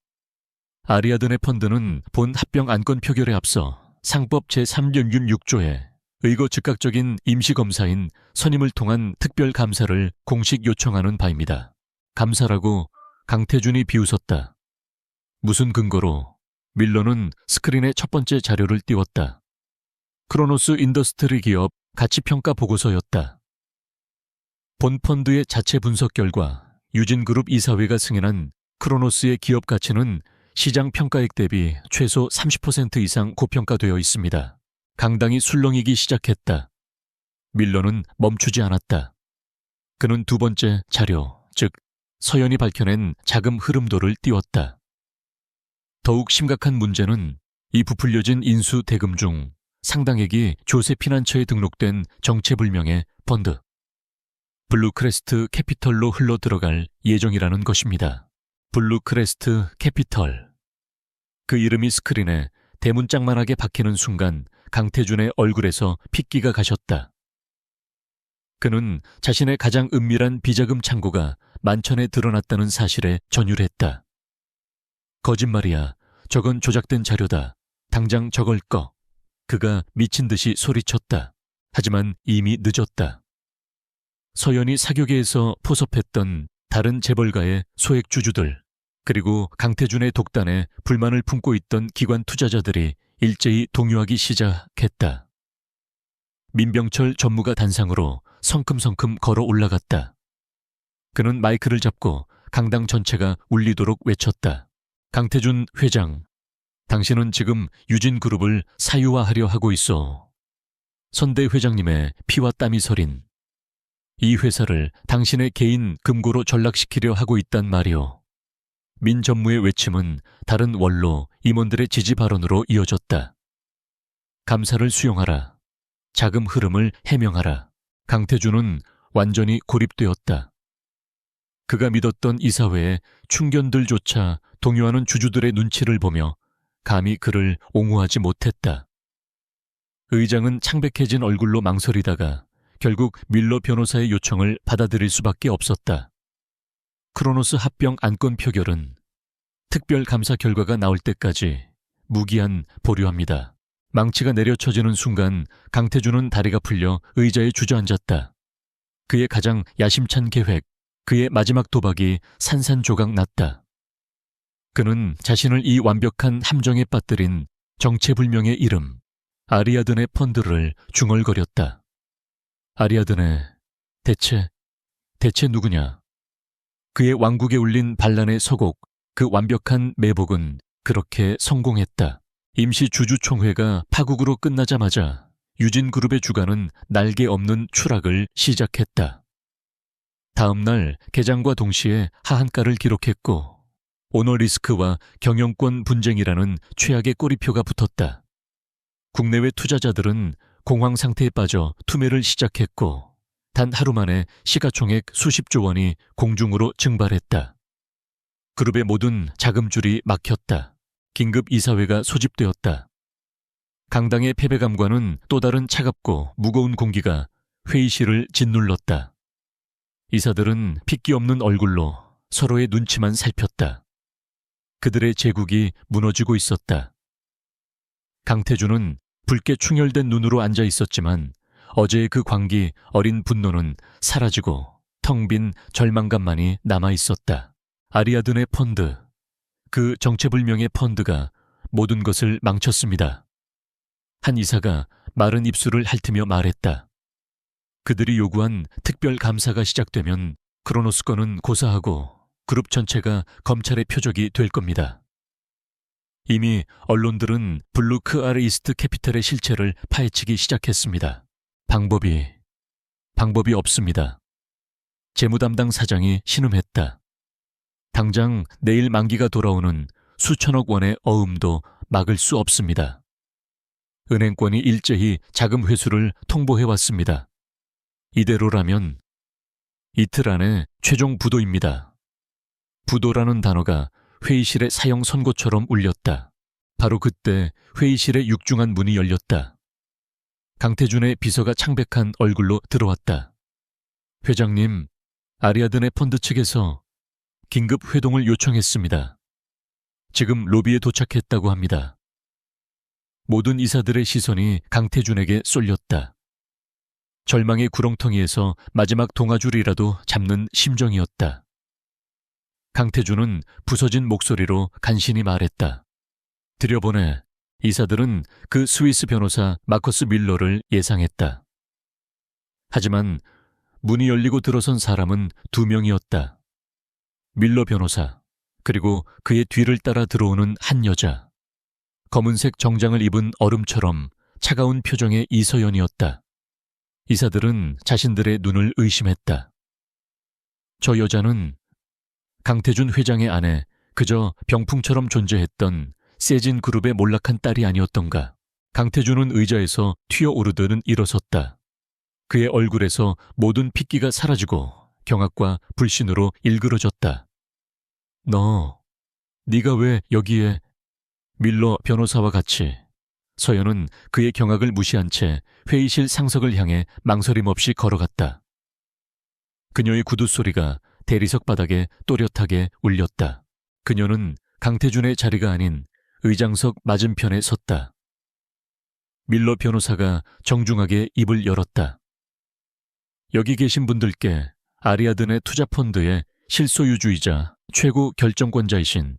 Speaker 1: 아리아드네 펀드는 본 합병 안건 표결에 앞서 상법 제366조에 의거 즉각적인 임시검사인 선임을 통한 특별감사를 공식 요청하는 바입니다. 감사라고 강태준이 비웃었다. 무슨 근거로? 밀러는 스크린에 첫 번째 자료를 띄웠다. 크로노스 인더스트리 기업 가치평가 보고서였다. 본 펀드의 자체 분석 결과 유진그룹 이사회가 승인한 크로노스의 기업 가치는 시장 평가액 대비 최소 30% 이상 고평가되어 있습니다. 강당이 술렁이기 시작했다. 밀러는 멈추지 않았다. 그는 두 번째 자료, 즉 서연이 밝혀낸 자금 흐름도를 띄웠다. 더욱 심각한 문제는 이 부풀려진 인수 대금 중 상당액이 조세 피난처에 등록된 정체불명의 펀드, 블루크레스트 캐피털로 흘러 들어갈 예정이라는 것입니다. 블루크레스트 캐피털. 그 이름이 스크린에 대문짝만하게 박히는 순간 강태준의 얼굴에서 핏기가 가셨다. 그는 자신의 가장 은밀한 비자금 창고가 만천에 드러났다는 사실에 전율했다. 거짓말이야. 저건 조작된 자료다. 당장 저걸 꺼. 그가 미친 듯이 소리쳤다. 하지만 이미 늦었다. 서연이 사교계에서 포섭했던 다른 재벌가의 소액 주주들, 그리고 강태준의 독단에 불만을 품고 있던 기관 투자자들이 일제히 동요하기 시작했다. 민병철 전무가 단상으로 성큼성큼 걸어 올라갔다. 그는 마이크를 잡고 강당 전체가 울리도록 외쳤다. 강태준 회장, 당신은 지금 유진그룹을 사유화하려 하고 있어. 선대 회장님의 피와 땀이 서린 이 회사를 당신의 개인 금고로 전락시키려 하고 있단 말이오. 민 전무의 외침은 다른 원로 임원들의 지지 발언으로 이어졌다. 감사를 수용하라. 자금 흐름을 해명하라. 강태준은 완전히 고립되었다. 그가 믿었던 이사회의 충견들조차 동요하는 주주들의 눈치를 보며 감히 그를 옹호하지 못했다. 의장은 창백해진 얼굴로 망설이다가 결국 밀러 변호사의 요청을 받아들일 수밖에 없었다. 크로노스 합병 안건 표결은 특별감사 결과가 나올 때까지 무기한 보류합니다. 망치가 내려쳐지는 순간 강태준은 다리가 풀려 의자에 주저앉았다. 그의 가장 야심찬 계획, 그의 마지막 도박이 산산조각 났다. 그는 자신을 이 완벽한 함정에 빠뜨린 정체불명의 이름, 아리아드네 펀드를 중얼거렸다. 아리아드네, 대체 누구냐? 그의 왕국에 울린 반란의 서곡, 그 완벽한 매복은 그렇게 성공했다. 임시 주주총회가 파국으로 끝나자마자 유진그룹의 주가는 날개 없는 추락을 시작했다. 다음 날 개장과 동시에 하한가를 기록했고 오너리스크와 경영권 분쟁이라는 최악의 꼬리표가 붙었다. 국내외 투자자들은 공황 상태에 빠져 투매를 시작했고 단 하루 만에 시가총액 수십조 원이 공중으로 증발했다. 그룹의 모든 자금줄이 막혔다. 긴급 이사회가 소집되었다. 강당의 패배감과는 또 다른 차갑고 무거운 공기가 회의실을 짓눌렀다. 이사들은 핏기 없는 얼굴로 서로의 눈치만 살폈다. 그들의 제국이 무너지고 있었다. 강태준은 붉게 충혈된 눈으로 앉아 있었지만 어제의 그 광기 어린 분노는 사라지고 텅 빈 절망감만이 남아 있었다. 아리아드네 펀드, 그 정체불명의 펀드가 모든 것을 망쳤습니다. 한 이사가 마른 입술을 핥으며 말했다. 그들이 요구한 특별 감사가 시작되면 크로노스 건은 고사하고 그룹 전체가 검찰의 표적이 될 겁니다. 이미 언론들은 블루크 아르 이스트 캐피탈의 실체를 파헤치기 시작했습니다. 방법이 없습니다. 재무담당 사장이 신음했다. 당장 내일 만기가 돌아오는 수천억 원의 어음도 막을 수 없습니다. 은행권이 일제히 자금 회수를 통보해왔습니다. 이대로라면 이틀 안에 최종 부도입니다. 부도라는 단어가 회의실의 사형 선고처럼 울렸다. 바로 그때 회의실의 육중한 문이 열렸다. 강태준의 비서가 창백한 얼굴로 들어왔다. 회장님, 아리아드네 펀드 측에서 긴급 회동을 요청했습니다. 지금 로비에 도착했다고 합니다. 모든 이사들의 시선이 강태준에게 쏠렸다. 절망의 구렁텅이에서 마지막 동아줄이라도 잡는 심정이었다. 강태준은 부서진 목소리로 간신히 말했다. 들여보내. 이사들은 그 스위스 변호사 마커스 밀러를 예상했다. 하지만 문이 열리고 들어선 사람은 2명이었다. 밀러 변호사, 그리고 그의 뒤를 따라 들어오는 한 여자. 검은색 정장을 입은 얼음처럼 차가운 표정의 이서연이었다. 이사들은 자신들의 눈을 의심했다. 저 여자는 강태준 회장의 아내, 그저 병풍처럼 존재했던 세진 그룹의 몰락한 딸이 아니었던가. 강태준은 의자에서 튀어오르듯 일어섰다. 그의 얼굴에서 모든 핏기가 사라지고 경악과 불신으로 일그러졌다. 네가 왜 여기에? 밀러 변호사와 같이 서연은 그의 경악을 무시한 채 회의실 상석을 향해 망설임 없이 걸어갔다. 그녀의 구두 소리가 대리석 바닥에 또렷하게 울렸다. 그녀는 강태준의 자리가 아닌 의장석 맞은편에 섰다. 밀러 변호사가 정중하게 입을 열었다. 여기 계신 분들께 아리아드네 투자펀드의 실소유주이자 최고 결정권자이신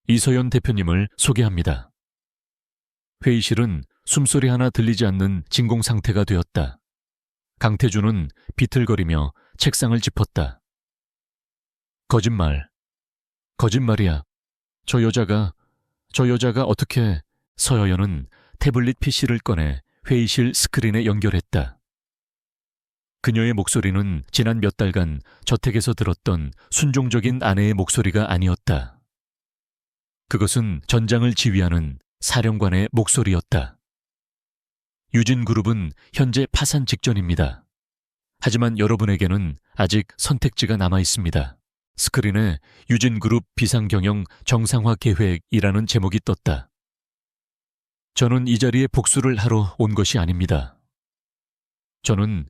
Speaker 1: 이서연 대표님을 소개합니다. 회의실은 숨소리 하나 들리지 않는 진공 상태가 되었다. 강태준은 비틀거리며 책상을 짚었다. 거짓말이야. 저 여자가 어떻게... 서여연은 태블릿 PC를 꺼내 회의실 스크린에 연결했다. 그녀의 목소리는 지난 몇 달간 저택에서 들었던 순종적인 아내의 목소리가 아니었다. 그것은 전장을 지휘하는 사령관의 목소리였다. 유진그룹은 현재 파산 직전입니다. 하지만 여러분에게는 아직 선택지가 남아 있습니다. 스크린에 유진그룹 비상경영 정상화 계획이라는 제목이 떴다. 저는 이 자리에 복수를 하러 온 것이 아닙니다. 저는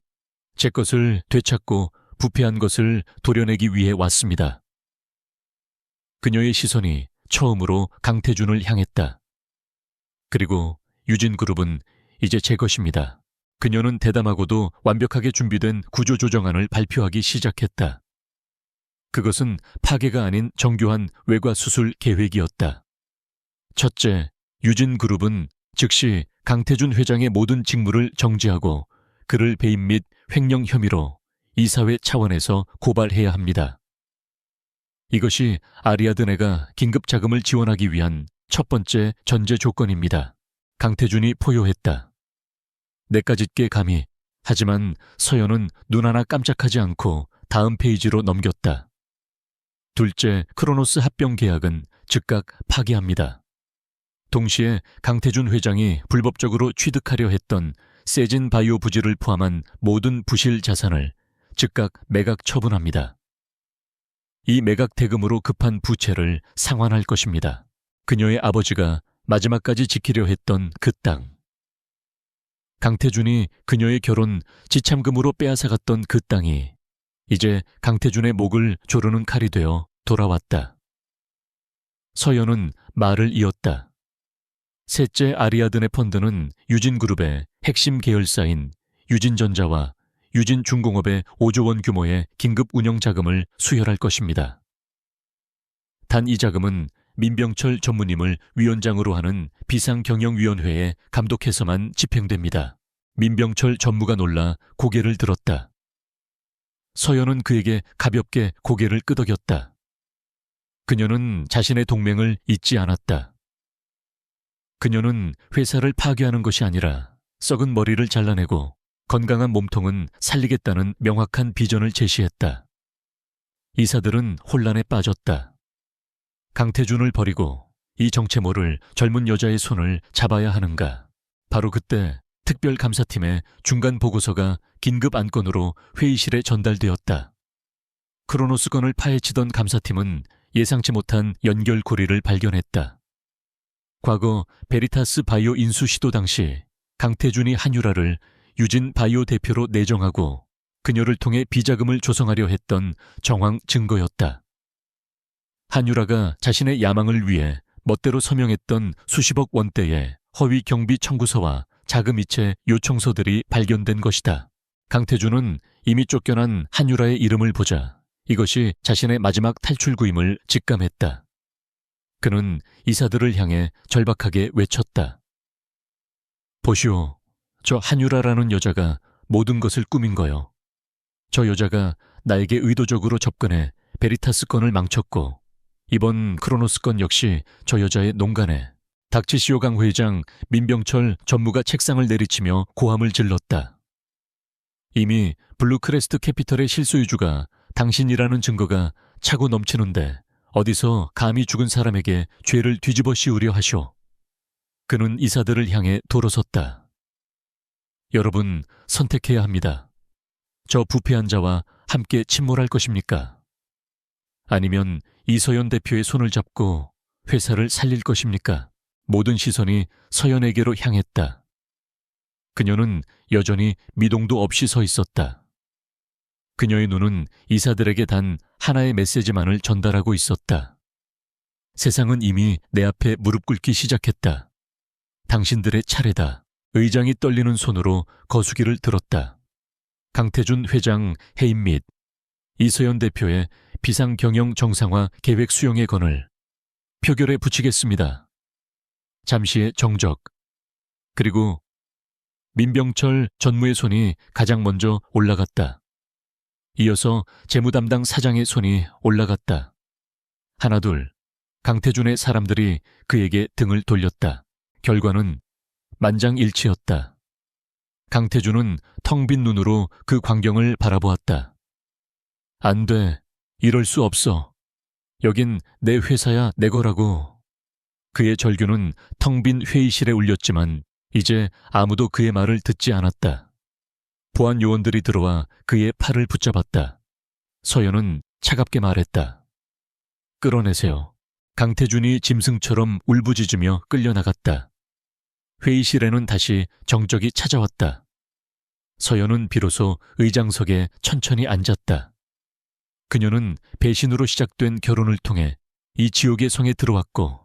Speaker 1: 제 것을 되찾고 부패한 것을 도려내기 위해 왔습니다. 그녀의 시선이 처음으로 강태준을 향했다. 그리고 유진그룹은 이제 제 것입니다. 그녀는 대담하고도 완벽하게 준비된 구조조정안을 발표하기 시작했다. 그것은 파괴가 아닌 정교한 외과 수술 계획이었다. 첫째, 유진그룹은 즉시 강태준 회장의 모든 직무를 정지하고 그를 배임 및 횡령 혐의로 이사회 차원에서 고발해야 합니다. 이것이 아리아드네가 긴급 자금을 지원하기 위한 첫 번째 전제 조건입니다. 강태준이 포효했다. 내까짓게 감히. 하지만 서연은 눈 하나 깜짝하지 않고 다음 페이지로 넘겼다. 둘째, 크로노스 합병 계약은 즉각 파기합니다. 동시에 강태준 회장이 불법적으로 취득하려 했던 세진 바이오 부지를 포함한 모든 부실 자산을 즉각 매각 처분합니다. 이 매각 대금으로 급한 부채를 상환할 것입니다. 그녀의 아버지가 마지막까지 지키려 했던 그 땅. 강태준이 그녀의 결혼 지참금으로 빼앗아갔던 그 땅이 이제 강태준의 목을 조르는 칼이 되어 돌아왔다. 서연은 말을 이었다. 셋째 아리아드네 펀드는 유진그룹의 핵심 계열사인 유진전자와 유진중공업의 5조 원 규모의 긴급 운영 자금을 수혈할 것입니다. 단 이 자금은 민병철 전무님을 위원장으로 하는 비상경영위원회에 감독해서만 집행됩니다. 민병철 전무가 놀라 고개를 들었다. 서연은 그에게 가볍게 고개를 끄덕였다. 그녀는 자신의 동맹을 잊지 않았다. 그녀는 회사를 파괴하는 것이 아니라 썩은 머리를 잘라내고 건강한 몸통은 살리겠다는 명확한 비전을 제시했다. 이사들은 혼란에 빠졌다. 강태준을 버리고 이 정체모를 젊은 여자의 손을 잡아야 하는가. 바로 그때 특별감사팀의 중간 보고서가 긴급 안건으로 회의실에 전달되었다. 크로노스 건을 파헤치던 감사팀은 예상치 못한 연결고리를 발견했다. 과거 베리타스 바이오 인수 시도 당시 강태준이 한유라를 유진 바이오 대표로 내정하고 그녀를 통해 비자금을 조성하려 했던 정황 증거였다. 한유라가 자신의 야망을 위해 멋대로 서명했던 수십억 원대의 허위 경비 청구서와 자금이체 요청서들이 발견된 것이다. 강태준은 이미 쫓겨난 한유라의 이름을 보자 이것이 자신의 마지막 탈출구임을 직감했다. 그는 이사들을 향해 절박하게 외쳤다. 보시오, 저 한유라라는 여자가 모든 것을 꾸민 거요. 저 여자가 나에게 의도적으로 접근해 베리타스 건을 망쳤고 이번 크로노스 건 역시 저 여자의 농간에 닥치시오 강 회장 민병철 전무가 책상을 내리치며 고함을 질렀다. 이미 블루크레스트 캐피털의 실소유주가 당신이라는 증거가 차고 넘치는데 어디서 감히 죽은 사람에게 죄를 뒤집어 씌우려 하쇼. 그는 이사들을 향해 돌아섰다. 여러분, 선택해야 합니다. 저 부패한 자와 함께 침몰할 것입니까? 아니면 이서연 대표의 손을 잡고 회사를 살릴 것입니까? 모든 시선이 서연에게로 향했다. 그녀는 여전히 미동도 없이 서 있었다. 그녀의 눈은 이사들에게 단 하나의 메시지만을 전달하고 있었다. 세상은 이미 내 앞에 무릎 꿇기 시작했다. 당신들의 차례다. 의장이 떨리는 손으로 거수기를 들었다. 강태준 회장 해임 및 이서연 대표의 비상경영 정상화 계획 수용의 건을 표결에 붙이겠습니다. 잠시의 정적. 그리고 민병철 전무의 손이 가장 먼저 올라갔다. 이어서 재무담당 사장의 손이 올라갔다. 하나둘, 강태준의 사람들이 그에게 등을 돌렸다. 결과는 만장일치였다. 강태준은 텅 빈 눈으로 그 광경을 바라보았다. 안 돼. 이럴 수 없어. 여긴 내 회사야, 내 거라고. 그의 절규는 텅 빈 회의실에 울렸지만 이제 아무도 그의 말을 듣지 않았다. 보안 요원들이 들어와 그의 팔을 붙잡았다. 서연은 차갑게 말했다. 끌어내세요. 강태준이 짐승처럼 울부짖으며 끌려나갔다. 회의실에는 다시 정적이 찾아왔다. 서연은 비로소 의장석에 천천히 앉았다. 그녀는 배신으로 시작된 결혼을 통해 이 지옥의 성에 들어왔고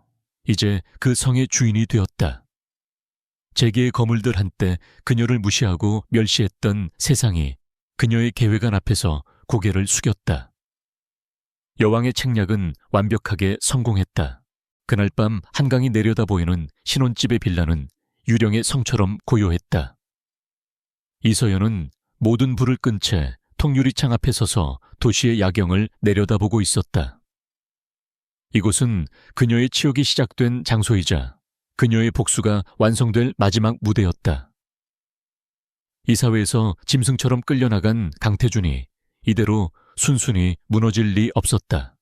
Speaker 1: 이제 그 성의 주인이 되었다. 재계의 거물들 한때 그녀를 무시하고 멸시했던 세상이 그녀의 계획안 앞에서 고개를 숙였다. 여왕의 책략은 완벽하게 성공했다. 그날 밤 한강이 내려다 보이는 신혼집의 빌라는 유령의 성처럼 고요했다. 이서연은 모든 불을 끈 채 통유리창 앞에 서서 도시의 야경을 내려다보고 있었다. 이곳은 그녀의 치욕이 시작된 장소이자 그녀의 복수가 완성될 마지막 무대였다. 이사회에서 짐승처럼 끌려나간 강태준이 이대로 순순히 무너질 리 없었다.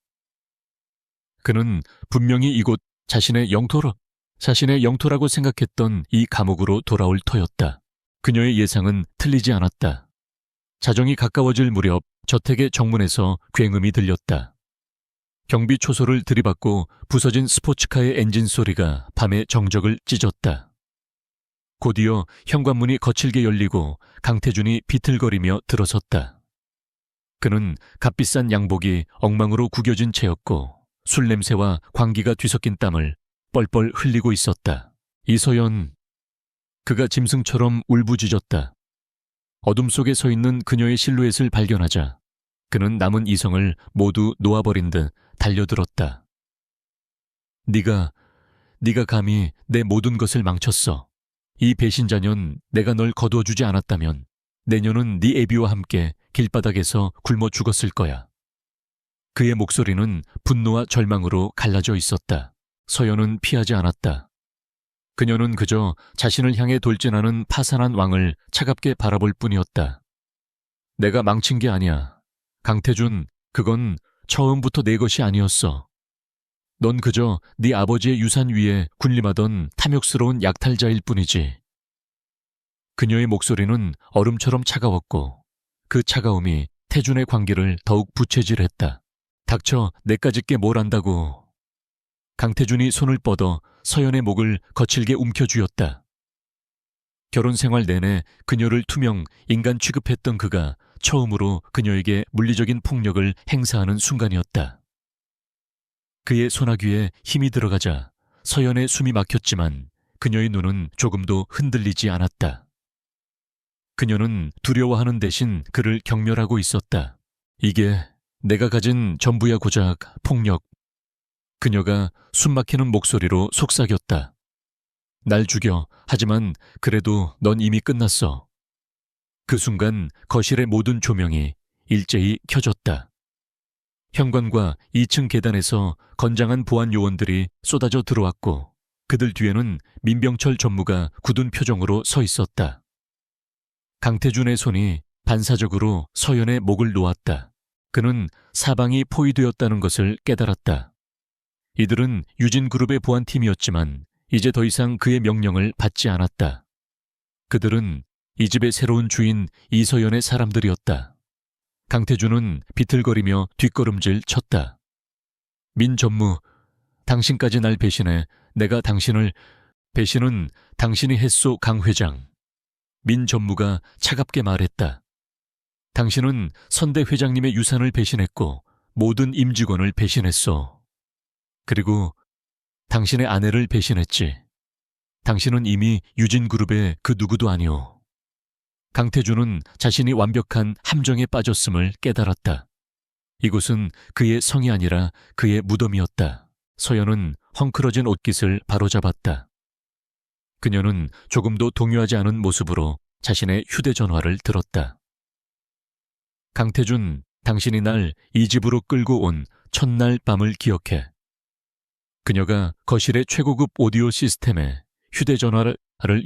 Speaker 1: 그는 분명히 이곳 자신의 영토라고 생각했던 이 감옥으로 돌아올 터였다. 그녀의 예상은 틀리지 않았다. 자정이 가까워질 무렵 저택의 정문에서 굉음이 들렸다. 경비 초소를 들이받고 부서진 스포츠카의 엔진 소리가 밤의 정적을 찢었다. 곧이어 현관문이 거칠게 열리고 강태준이 비틀거리며 들어섰다. 그는 값비싼 양복이 엉망으로 구겨진 채였고 술 냄새와 광기가 뒤섞인 땀을 뻘뻘 흘리고 있었다. 이서연, 그가 짐승처럼 울부짖었다. 어둠 속에 서 있는 그녀의 실루엣을 발견하자 그는 남은 이성을 모두 놓아버린 듯 달려들었다. 네가 감히 내 모든 것을 망쳤어. 이 배신자년 내가 널 거두어주지 않았다면 내년은 네 애비와 함께 길바닥에서 굶어 죽었을 거야. 그의 목소리는 분노와 절망으로 갈라져 있었다. 서연은 피하지 않았다. 그녀는 그저 자신을 향해 돌진하는 파산한 왕을 차갑게 바라볼 뿐이었다. 내가 망친 게 아니야. 강태준, 그건 처음부터 내 것이 아니었어. 넌 그저 네 아버지의 유산 위에 군림하던 탐욕스러운 약탈자일 뿐이지. 그녀의 목소리는 얼음처럼 차가웠고 그 차가움이 태준의 관계를 더욱 부채질했다. 닥쳐, 내까짓게 뭘 안다고. 강태준이 손을 뻗어 서연의 목을 거칠게 움켜쥐었다. 결혼 생활 내내 그녀를 투명 인간 취급했던 그가 처음으로 그녀에게 물리적인 폭력을 행사하는 순간이었다. 그의 소나귀에 힘이 들어가자 서연의 숨이 막혔지만 그녀의 눈은 조금도 흔들리지 않았다. 그녀는 두려워하는 대신 그를 경멸하고 있었다. 이게 내가 가진 전부야 고작 폭력. 그녀가 숨막히는 목소리로 속삭였다. 날 죽여. 하지만 그래도 넌 이미 끝났어. 그 순간 거실의 모든 조명이 일제히 켜졌다. 현관과 2층 계단에서 건장한 보안 요원들이 쏟아져 들어왔고 그들 뒤에는 민병철 전무가 굳은 표정으로 서 있었다. 강태준의 손이 반사적으로 서연의 목을 놓았다. 그는 사방이 포위되었다는 것을 깨달았다. 이들은 유진그룹의 보안팀이었지만 이제 더 이상 그의 명령을 받지 않았다. 그들은 이 집의 새로운 주인 이서연의 사람들이었다. 강태준은 비틀거리며 뒷걸음질 쳤다. 민 전무, 당신까지 날 배신해. 내가 당신을... 배신은 당신이 했소, 강 회장. 민 전무가 차갑게 말했다. 당신은 선대 회장님의 유산을 배신했고 모든 임직원을 배신했소. 그리고 당신의 아내를 배신했지. 당신은 이미 유진그룹의 그 누구도 아니오. 강태준은 자신이 완벽한 함정에 빠졌음을 깨달았다. 이곳은 그의 성이 아니라 그의 무덤이었다. 서연은 헝클어진 옷깃을 바로잡았다. 그녀는 조금도 동요하지 않은 모습으로 자신의 휴대전화를 들었다. 강태준, 당신이 날 이 집으로 끌고 온 첫날 밤을 기억해. 그녀가 거실의 최고급 오디오 시스템에 휴대전화를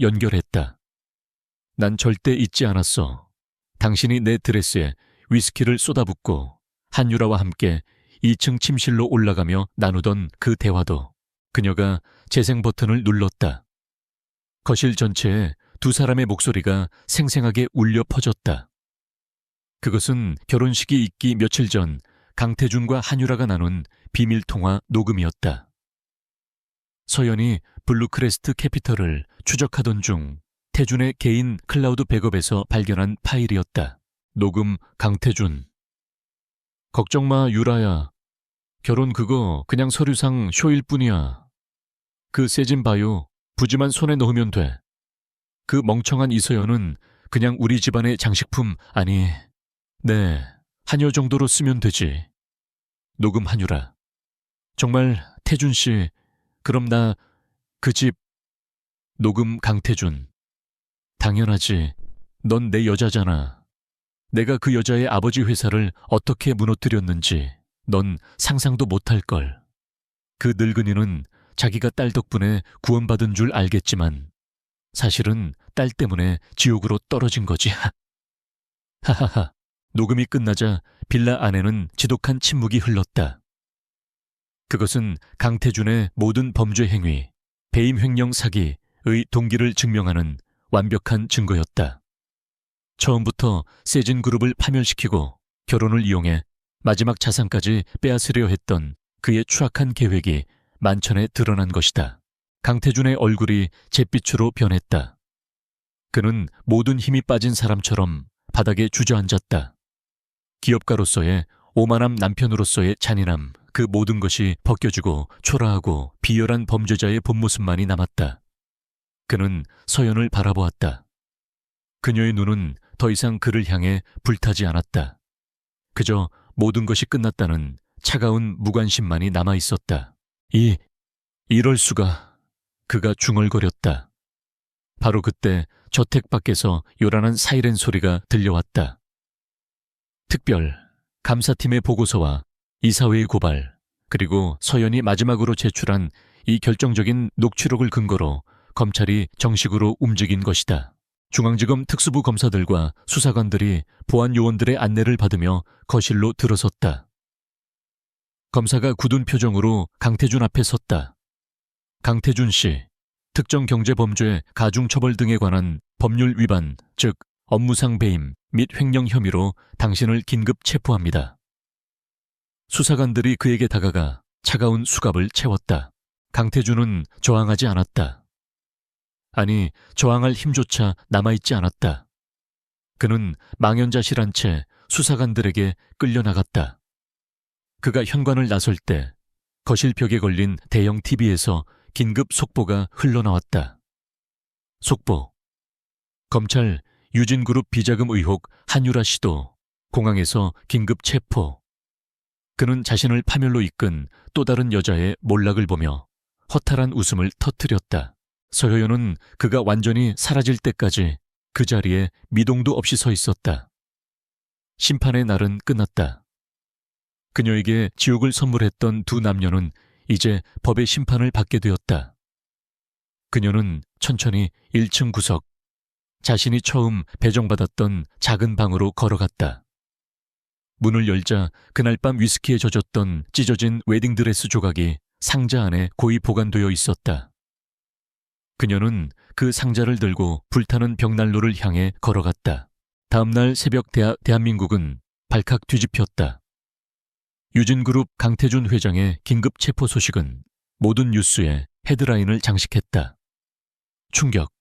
Speaker 1: 연결했다. 난 절대 잊지 않았어. 당신이 내 드레스에 위스키를 쏟아붓고 한유라와 함께 2층 침실로 올라가며 나누던 그 대화도. 그녀가 재생 버튼을 눌렀다. 거실 전체에 두 사람의 목소리가 생생하게 울려 퍼졌다. 그것은 결혼식이 있기 며칠 전 강태준과 한유라가 나눈 비밀통화 녹음이었다. 서연이 블루크레스트 캐피털을 추적하던 중 태준의 개인 클라우드 백업에서 발견한 파일이었다. 녹음 강태준. 걱정 마, 유라야. 결혼 그거 그냥 서류상 쇼일 뿐이야. 그 세진 바요. 부지만 손에 넣으면 돼. 그 멍청한 이서연은 그냥 우리 집안의 장식품, 아니, 네, 한여 정도로 쓰면 되지. 녹음 한유라. 정말 태준 씨, 그럼 나 그 집. 녹음 강태준. 당연하지. 넌 내 여자잖아. 내가 그 여자의 아버지 회사를 어떻게 무너뜨렸는지 넌 상상도 못할걸. 그 늙은이는 자기가 딸 덕분에 구원받은 줄 알겠지만 사실은 딸 때문에 지옥으로 떨어진 거지. 하하하. 녹음이 끝나자 빌라 안에는 지독한 침묵이 흘렀다. 그것은 강태준의 모든 범죄 행위, 배임 횡령 사기의 동기를 증명하는 완벽한 증거였다. 처음부터 세진그룹을 파멸시키고 결혼을 이용해 마지막 자산까지 빼앗으려 했던 그의 추악한 계획이 만천에 드러난 것이다. 강태준의 얼굴이 잿빛으로 변했다. 그는 모든 힘이 빠진 사람처럼 바닥에 주저앉았다. 기업가로서의 오만함, 남편으로서의 잔인함, 그 모든 것이 벗겨지고 초라하고 비열한 범죄자의 본모습만이 남았다. 그는 서연을 바라보았다. 그녀의 눈은 더 이상 그를 향해 불타지 않았다. 그저 모든 것이 끝났다는 차가운 무관심만이 남아있었다. 이럴 수가. 그가 중얼거렸다. 바로 그때 저택 밖에서 요란한 사이렌 소리가 들려왔다. 특별, 감사팀의 보고서와 이사회의 고발, 그리고 서연이 마지막으로 제출한 이 결정적인 녹취록을 근거로 검찰이 정식으로 움직인 것이다. 중앙지검 특수부 검사들과 수사관들이 보안 요원들의 안내를 받으며 거실로 들어섰다. 검사가 굳은 표정으로 강태준 앞에 섰다. 강태준 씨, 특정경제범죄, 가중처벌 등에 관한 법률 위반, 즉 업무상 배임 및 횡령 혐의로 당신을 긴급 체포합니다. 수사관들이 그에게 다가가 차가운 수갑을 채웠다. 강태준은 저항하지 않았다. 아니, 저항할 힘조차 남아있지 않았다. 그는 망연자실한 채 수사관들에게 끌려나갔다. 그가 현관을 나설 때 거실 벽에 걸린 대형 TV에서 긴급 속보가 흘러나왔다. 속보. 검찰 유진그룹 비자금 의혹 한유라 씨도 공항에서 긴급 체포. 그는 자신을 파멸로 이끈 또 다른 여자의 몰락을 보며 허탈한 웃음을 터뜨렸다. 서효연은 그가 완전히 사라질 때까지 그 자리에 미동도 없이 서 있었다. 심판의 날은 끝났다. 그녀에게 지옥을 선물했던 두 남녀는 이제 법의 심판을 받게 되었다. 그녀는 천천히 1층 구석, 자신이 처음 배정받았던 작은 방으로 걸어갔다. 문을 열자 그날 밤 위스키에 젖었던 찢어진 웨딩드레스 조각이 상자 안에 고이 보관되어 있었다. 그녀는 그 상자를 들고 불타는 벽난로를 향해 걸어갔다. 다음날 새벽 대한민국은 발칵 뒤집혔다. 유진그룹 강태준 회장의 긴급 체포 소식은 모든 뉴스에 헤드라인을 장식했다. 충격.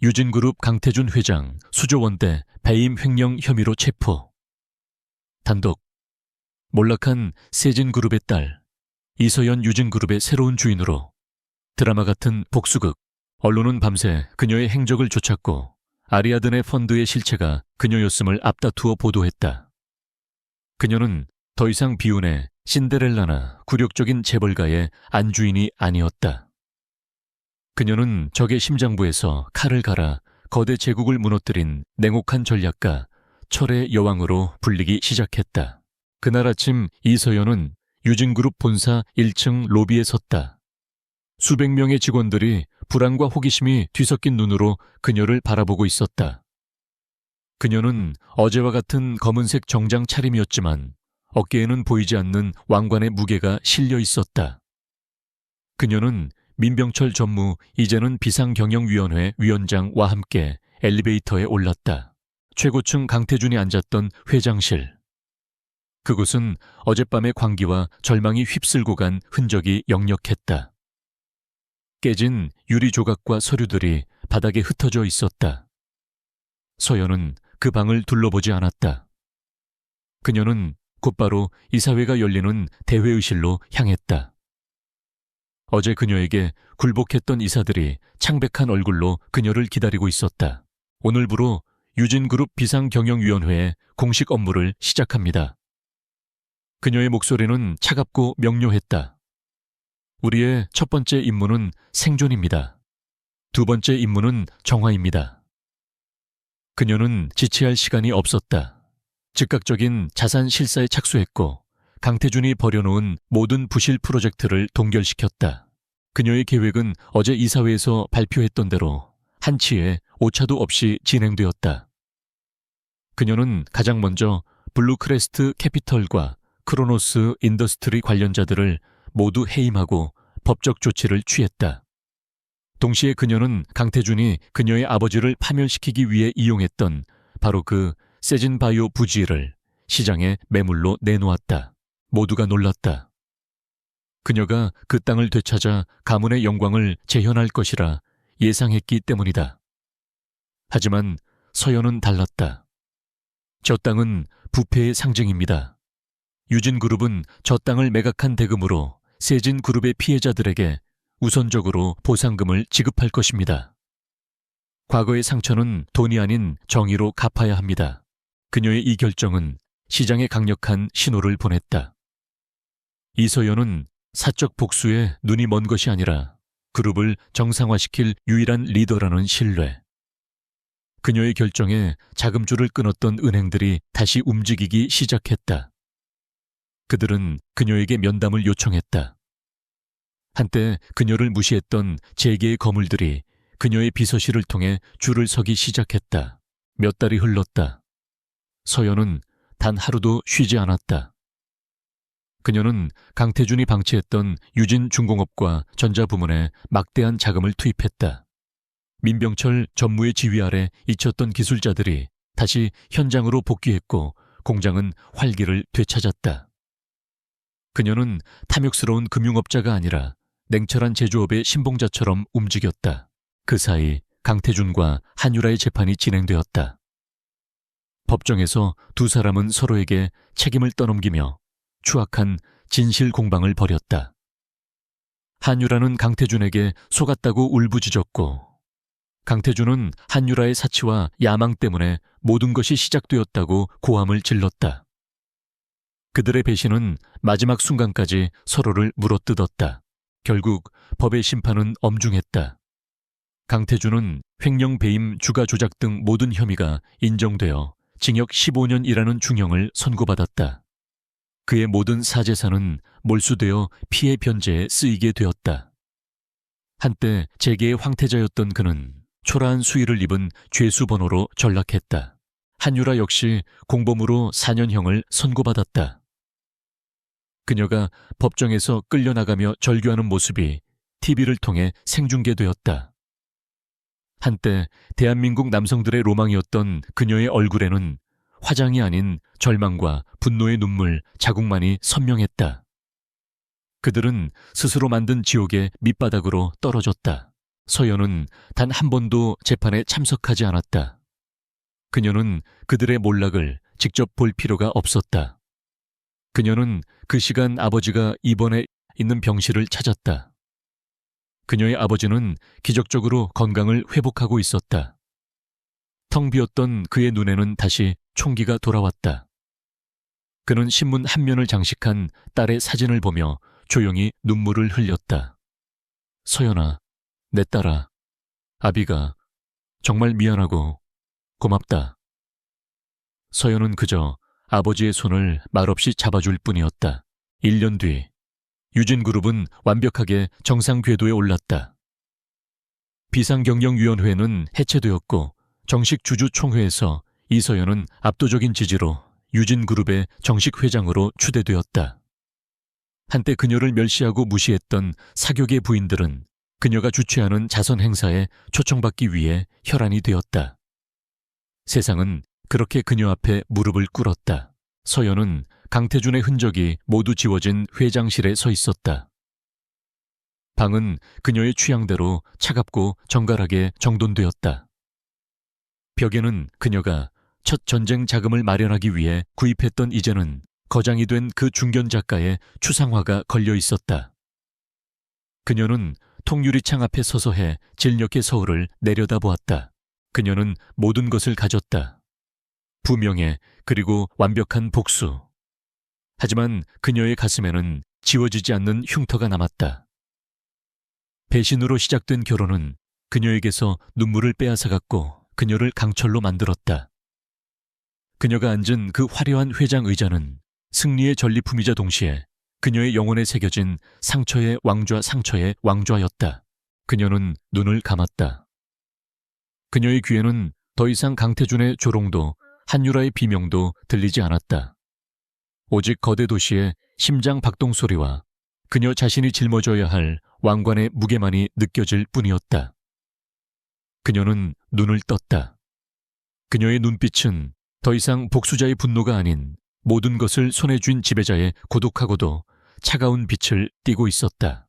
Speaker 1: 유진그룹 강태준 회장 수조원대 배임 횡령 혐의로 체포. 단독. 몰락한 세진그룹의 딸 이서연 유진그룹의 새로운 주인으로. 드라마 같은 복수극. 언론은 밤새 그녀의 행적을 쫓았고 아리아드네 펀드의 실체가 그녀였음을 앞다투어 보도했다. 그녀는 더 이상 비운의 신데렐라나 굴욕적인 재벌가의 안주인이 아니었다. 그녀는 적의 심장부에서 칼을 갈아 거대 제국을 무너뜨린 냉혹한 전략가 철의 여왕으로 불리기 시작했다. 그날 아침 이서연은 유진그룹 본사 1층 로비에 섰다. 수백 명의 직원들이 불안과 호기심이 뒤섞인 눈으로 그녀를 바라보고 있었다. 그녀는 어제와 같은 검은색 정장 차림이었지만 어깨에는 보이지 않는 왕관의 무게가 실려 있었다. 그녀는 민병철 전무 이제는 비상경영위원회 위원장과 함께 엘리베이터에 올랐다. 최고층 강태준이 앉았던 회장실. 그곳은 어젯밤의 광기와 절망이 휩쓸고 간 흔적이 역력했다. 깨진 유리 조각과 서류들이 바닥에 흩어져 있었다. 서연은 그 방을 둘러보지 않았다. 그녀는 곧바로 이사회가 열리는 대회의실로 향했다. 어제 그녀에게 굴복했던 이사들이 창백한 얼굴로 그녀를 기다리고 있었다. 오늘부로 유진그룹 비상경영위원회의 공식 업무를 시작합니다. 그녀의 목소리는 차갑고 명료했다. 우리의 첫 번째 임무는 생존입니다. 두 번째 임무는 정화입니다. 그녀는 지체할 시간이 없었다. 즉각적인 자산 실사에 착수했고 강태준이 버려놓은 모든 부실 프로젝트를 동결시켰다. 그녀의 계획은 어제 이사회에서 발표했던 대로 한치의 오차도 없이 진행되었다. 그녀는 가장 먼저 블루크레스트 캐피털과 크로노스 인더스트리 관련자들을 모두 해임하고 법적 조치를 취했다. 동시에 그녀는 강태준이 그녀의 아버지를 파멸시키기 위해 이용했던 바로 그 세진바이오 부지를 시장에 매물로 내놓았다. 모두가 놀랐다. 그녀가 그 땅을 되찾아 가문의 영광을 재현할 것이라 예상했기 때문이다. 하지만 서연은 달랐다. 저 땅은 부패의 상징입니다. 유진그룹은 저 땅을 매각한 대금으로 세진그룹의 피해자들에게 우선적으로 보상금을 지급할 것입니다. 과거의 상처는 돈이 아닌 정의로 갚아야 합니다. 그녀의 이 결정은 시장에 강력한 신호를 보냈다. 이서연은 사적 복수에 눈이 먼 것이 아니라 그룹을 정상화시킬 유일한 리더라는 신뢰. 그녀의 결정에 자금줄을 끊었던 은행들이 다시 움직이기 시작했다. 그들은 그녀에게 면담을 요청했다. 한때 그녀를 무시했던 재계의 거물들이 그녀의 비서실을 통해 줄을 서기 시작했다. 몇 달이 흘렀다. 서연은 단 하루도 쉬지 않았다. 그녀는 강태준이 방치했던 유진중공업과 전자부문에 막대한 자금을 투입했다. 민병철 전무의 지휘 아래 잊혔던 기술자들이 다시 현장으로 복귀했고 공장은 활기를 되찾았다. 그녀는 탐욕스러운 금융업자가 아니라 냉철한 제조업의 신봉자처럼 움직였다. 그 사이 강태준과 한유라의 재판이 진행되었다. 법정에서 두 사람은 서로에게 책임을 떠넘기며 추악한 진실 공방을 벌였다. 한유라는 강태준에게 속았다고 울부짖었고 강태준은 한유라의 사치와 야망 때문에 모든 것이 시작되었다고 고함을 질렀다. 그들의 배신은 마지막 순간까지 서로를 물어뜯었다. 결국 법의 심판은 엄중했다. 강태준은 횡령 배임 주가 조작 등 모든 혐의가 인정되어 징역 15년이라는 중형을 선고받았다. 그의 모든 사재산은 몰수되어 피해 변제에 쓰이게 되었다. 한때 재계의 황태자였던 그는 초라한 수위를 입은 죄수 번호로 전락했다. 한유라 역시 공범으로 4년형을 선고받았다. 그녀가 법정에서 끌려나가며 절규하는 모습이 TV를 통해 생중계되었다. 한때 대한민국 남성들의 로망이었던 그녀의 얼굴에는 화장이 아닌 절망과 분노의 눈물 자국만이 선명했다. 그들은 스스로 만든 지옥의 밑바닥으로 떨어졌다. 서연은 단 한 번도 재판에 참석하지 않았다. 그녀는 그들의 몰락을 직접 볼 필요가 없었다. 그녀는 그 시간 아버지가 입원해 있는 병실을 찾았다. 그녀의 아버지는 기적적으로 건강을 회복하고 있었다. 텅 비었던 그의 눈에는 다시 총기가 돌아왔다. 그는 신문 한 면을 장식한 딸의 사진을 보며 조용히 눈물을 흘렸다. 서연아, 내 딸아, 아비가 정말 미안하고 고맙다. 서연은 그저 아버지의 손을 말없이 잡아줄 뿐이었다. 1년 뒤 유진그룹은 완벽하게 정상 궤도에 올랐다. 비상경영위원회는 해체되었고 정식 주주총회에서 이서연은 압도적인 지지로 유진그룹의 정식 회장으로 추대되었다. 한때 그녀를 멸시하고 무시했던 사교계 부인들은 그녀가 주최하는 자선 행사에 초청받기 위해 혈안이 되었다. 세상은 그렇게 그녀 앞에 무릎을 꿇었다. 서연은 강태준의 흔적이 모두 지워진 회장실에 서 있었다. 방은 그녀의 취향대로 차갑고 정갈하게 정돈되었다. 벽에는 그녀가 첫 전쟁 자금을 마련하기 위해 구입했던 이제는 거장이 된 그 중견 작가의 추상화가 걸려 있었다. 그녀는 통유리창 앞에 서서 해 질녘의 서울을 내려다보았다. 그녀는 모든 것을 가졌다. 부명예 그리고 완벽한 복수. 하지만 그녀의 가슴에는 지워지지 않는 흉터가 남았다. 배신으로 시작된 결혼은 그녀에게서 눈물을 빼앗아갔고 그녀를 강철로 만들었다. 그녀가 앉은 그 화려한 회장 의자는 승리의 전리품이자 동시에 그녀의 영혼에 새겨진 상처의 왕좌 상처의 왕좌였다. 그녀는 눈을 감았다. 그녀의 귀에는 더 이상 강태준의 조롱도 한유라의 비명도 들리지 않았다. 오직 거대 도시의 심장 박동 소리와 그녀 자신이 짊어져야 할 왕관의 무게만이 느껴질 뿐이었다. 그녀는 눈을 떴다. 그녀의 눈빛은 더 이상 복수자의 분노가 아닌 모든 것을 손에 쥔 지배자의 고독하고도 차가운 빛을 띠고 있었다.